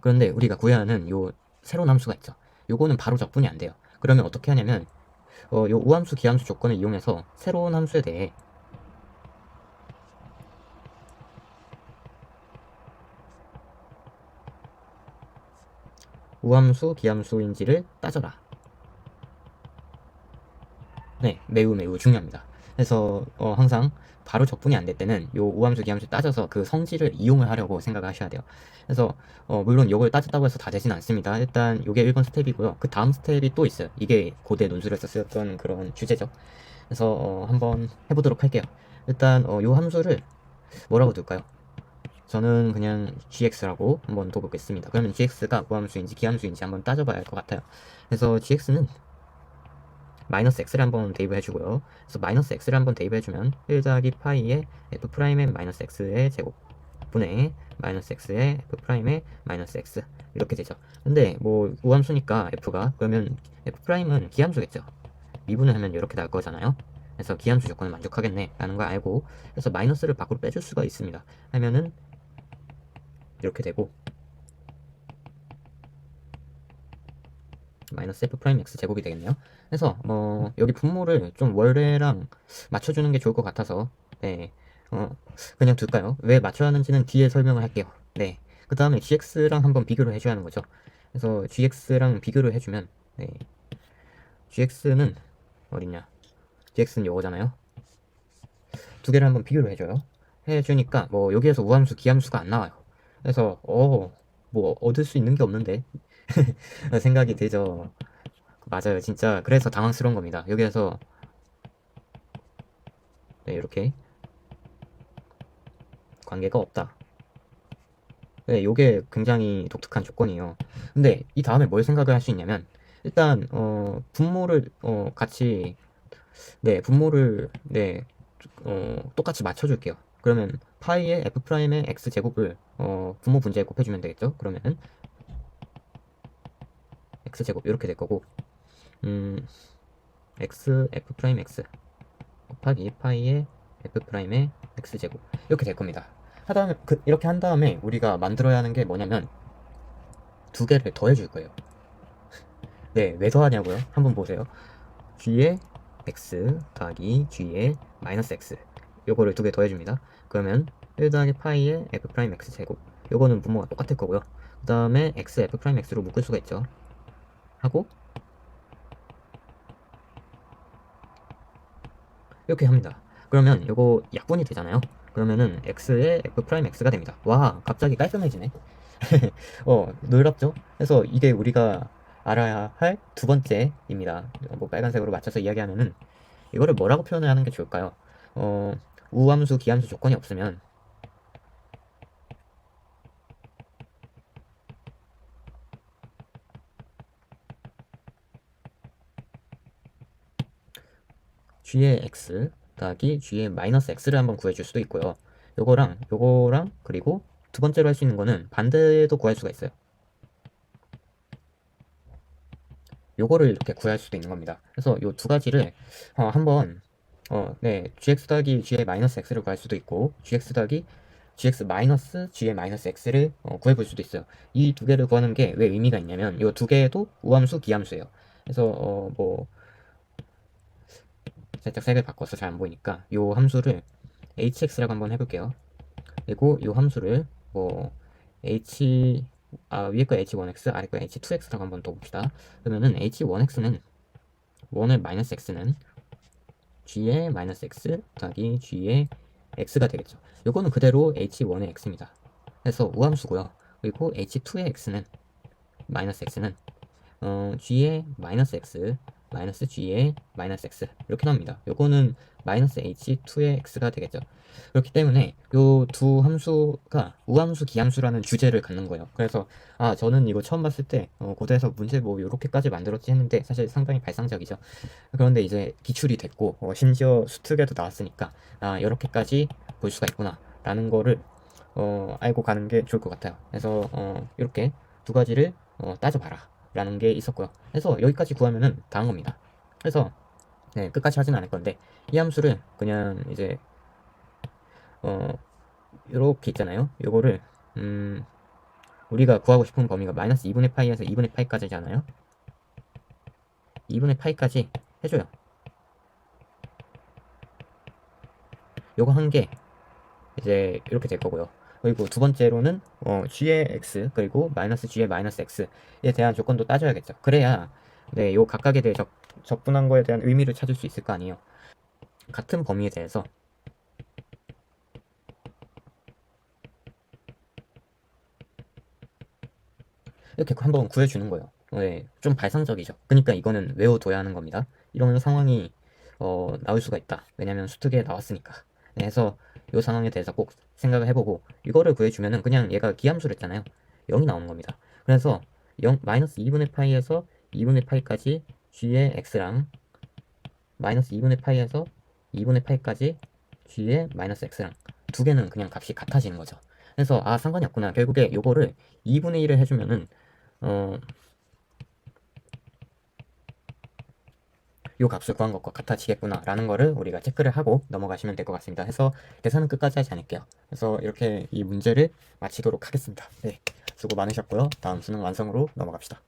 Speaker 1: 그런데 우리가 구해야 하는 요 새로운 함수가 있죠. 요거는 바로 적분이 안 돼요. 그러면 어떻게 하냐면 요 우함수 기함수 조건을 이용해서 새로운 함수에 대해 우함수 기함수인지를 따져라. 네, 매우 매우 중요합니다. 그래서 항상 바로 적분이 안 될 때는 요 우함수 기함수 따져서 그 성질을 이용을 하려고 생각을 하셔야 돼요. 그래서 물론 요걸 따졌다고 해서 다 되진 않습니다. 일단 요게 1번 스텝이고요. 그 다음 스텝이 또 있어요. 이게 고대 논술에서 쓰였던 그런 주제죠. 그래서 한번 해보도록 할게요. 일단 요 함수를 뭐라고 둘까요? 저는 그냥 gx라고 한번 둬보겠습니다. 그러면 gx가 우함수인지 기함수인지 한번 따져봐야 할 것 같아요. 그래서 gx는 마이너스 x를 한번 대입을 해주고요. 그래서 마이너스 x를 한번 대입해주면 1 더하기 파이의 f 프라임의 마이너스 x의 제곱 분의 마이너스 x의 f 프라임의 마이너스 x 이렇게 되죠. 근데 뭐 우함수니까 f가 그러면 f 프라임은 기함수겠죠. 미분을 하면 이렇게 나올 거잖아요. 그래서 기함수 조건을 만족하겠네 라는 걸 알고 그래서 마이너스를 밖으로 빼줄 수가 있습니다. 하면은 이렇게 되고 마이너스 f 프라임 x 제곱이 되겠네요. 그래서 여기 분모를 좀 원래랑 맞춰주는 게 좋을 것 같아서 네, 그냥 둘까요? 왜 맞춰야 하는지는 뒤에 설명을 할게요. 네, 그 다음에 gx랑 한번 비교를 해줘야 하는 거죠. 그래서 gx랑 비교를 해주면 네, gx는 어딨냐? gx는 요거잖아요. 두 개를 한번 비교를 해줘요. 해주니까 뭐 여기에서 우함수, 기함수가 안 나와요. 그래서 뭐 얻을 수 있는 게 없는데 생각이 들죠. 맞아요. 진짜 그래서 당황스러운 겁니다. 여기에서 네, 이렇게 관계가 없다. 네, 요게 굉장히 독특한 조건이에요. 근데 이 다음에 뭘 생각을 할 수 있냐면 일단 분모를 같이 네, 분모를 네, 똑같이 맞춰줄게요. 그러면 파이의 f 프라임의 x 제곱을 분모 분자에 곱해주면 되겠죠? 그러면은 x 제곱 이렇게 될 거고 x f 프라임 x 곱하기 파이의 f 프라임의 x 제곱 이렇게 될 겁니다. 하다음에 이렇게 한 다음에 우리가 만들어야 하는 게 뭐냐면 두 개를 더해 줄 거예요. 네, 왜 더하냐고요? 한번 보세요. g의 x 더하기 g의 마이너스 x 요거를 두 개 더해 줍니다. 그러면 1 더하기 파이의 f 프라임 x 제곱 요거는 분모가 똑같을 거고요. 그 다음에 x f 프라임 x로 묶을 수가 있죠. 하고 이렇게 합니다. 그러면 요거 약분이 되잖아요. 그러면은 x의 f 프라임 x가 됩니다. 와, 갑자기 깔끔해지네. 놀랍죠? 그래서 이게 우리가 알아야 할 두 번째입니다. 뭐 빨간색으로 맞춰서 이야기하면은 이거를 뭐라고 표현을 하는 게 좋을까요? 우함수, 기함수 조건이 없으면 g의 x 더하기 g의 마이너스 x를 한번 구해줄 수도 있고요. 요거랑 그리고 두 번째로 할 수 있는 거는 반대도 구할 수가 있어요. 요거를 이렇게 구할 수도 있는 겁니다. 그래서 요 두 가지를 한번 네, gx 더하기 g의 마이너스 x를 구할 수도 있고 gx 더하기 gx 마이너스 g의 마이너스 x를 구해볼 수도 있어요. 이 두 개를 구하는 게 왜 의미가 있냐면 요 두 개도 우함수, 기함수예요. 그래서 뭐 살짝 색을 바꿔서 잘 안 보이니까 요 함수를 hx라고 한번 해볼게요. 그리고 요 함수를 뭐 위에 거 h1x, 아래 거 h2x라고 한번 더 봅시다. 그러면은 h1x는 1의 마이너스 x는 g의 마이너스 x 더하기 g의 x가 되겠죠. 요거는 그대로 h1의 x입니다. 그래서 우함수고요. 그리고 h2의 x는 g의 마이너스 x 마이너스 g의 마이너스 x 이렇게 나옵니다. 요거는 마이너스 h2의 x가 되겠죠. 그렇기 때문에 요 두 함수가 우함수 기함수라는 주제를 갖는 거예요. 그래서 저는 이거 처음 봤을 때 고대에서 문제 뭐 요렇게까지 만들었지 했는데 사실 상당히 발상적이죠. 그런데 이제 기출이 됐고 심지어 수특에도 나왔으니까 이렇게까지 볼 수가 있구나 라는 거를 알고 가는 게 좋을 것 같아요. 그래서 이렇게 두 가지를 따져봐라 라는 게 있었고요. 그래서 여기까지 구하면은 다 한 겁니다. 그래서 네, 끝까지 하진 않을 건데 이 함수를 그냥 이제 이렇게 있잖아요. 요거를 우리가 구하고 싶은 범위가 마이너스 2분의 파이에서 2분의 파이까지잖아요. 2분의 파이까지 해줘요. 요거 한 게 이제 이렇게 될 거고요. 그리고 두 번째로는 g의 x 그리고 마이너스 g의 마이너스 x에 대한 조건도 따져야겠죠. 그래야 네, 요 각각에 대해 적분한 거에 대한 의미를 찾을 수 있을 거 아니에요. 같은 범위에 대해서 이렇게 한번 구해주는 거예요. 네, 좀 발상적이죠. 그러니까 이거는 외워둬야 하는 겁니다. 이런 상황이 나올 수가 있다. 왜냐면 수특에 나왔으니까. 네, 해서 이 상황에 대해서 꼭 생각을 해보고 이거를 구해주면은 그냥 얘가 기함수를 했잖아요. 0이 나오는 겁니다. 그래서 마이너스 2분의 파이에서 2분의 파이까지 g의 x랑 마이너스 2분의 파이에서 2분의 파이까지 g의 마이너스 x랑 두 개는 그냥 값이 같아지는 거죠. 그래서 상관이 없구나. 결국에 요거를 2분의 1을 해주면은 요 값을 구한 것과 같아지겠구나 라는 거를 우리가 체크를 하고 넘어가시면 될 것 같습니다. 해서 계산은 끝까지 하지 않을게요. 그래서 이렇게 이 문제를 마치도록 하겠습니다. 네, 수고 많으셨고요. 다음 수능 완성으로 넘어갑시다.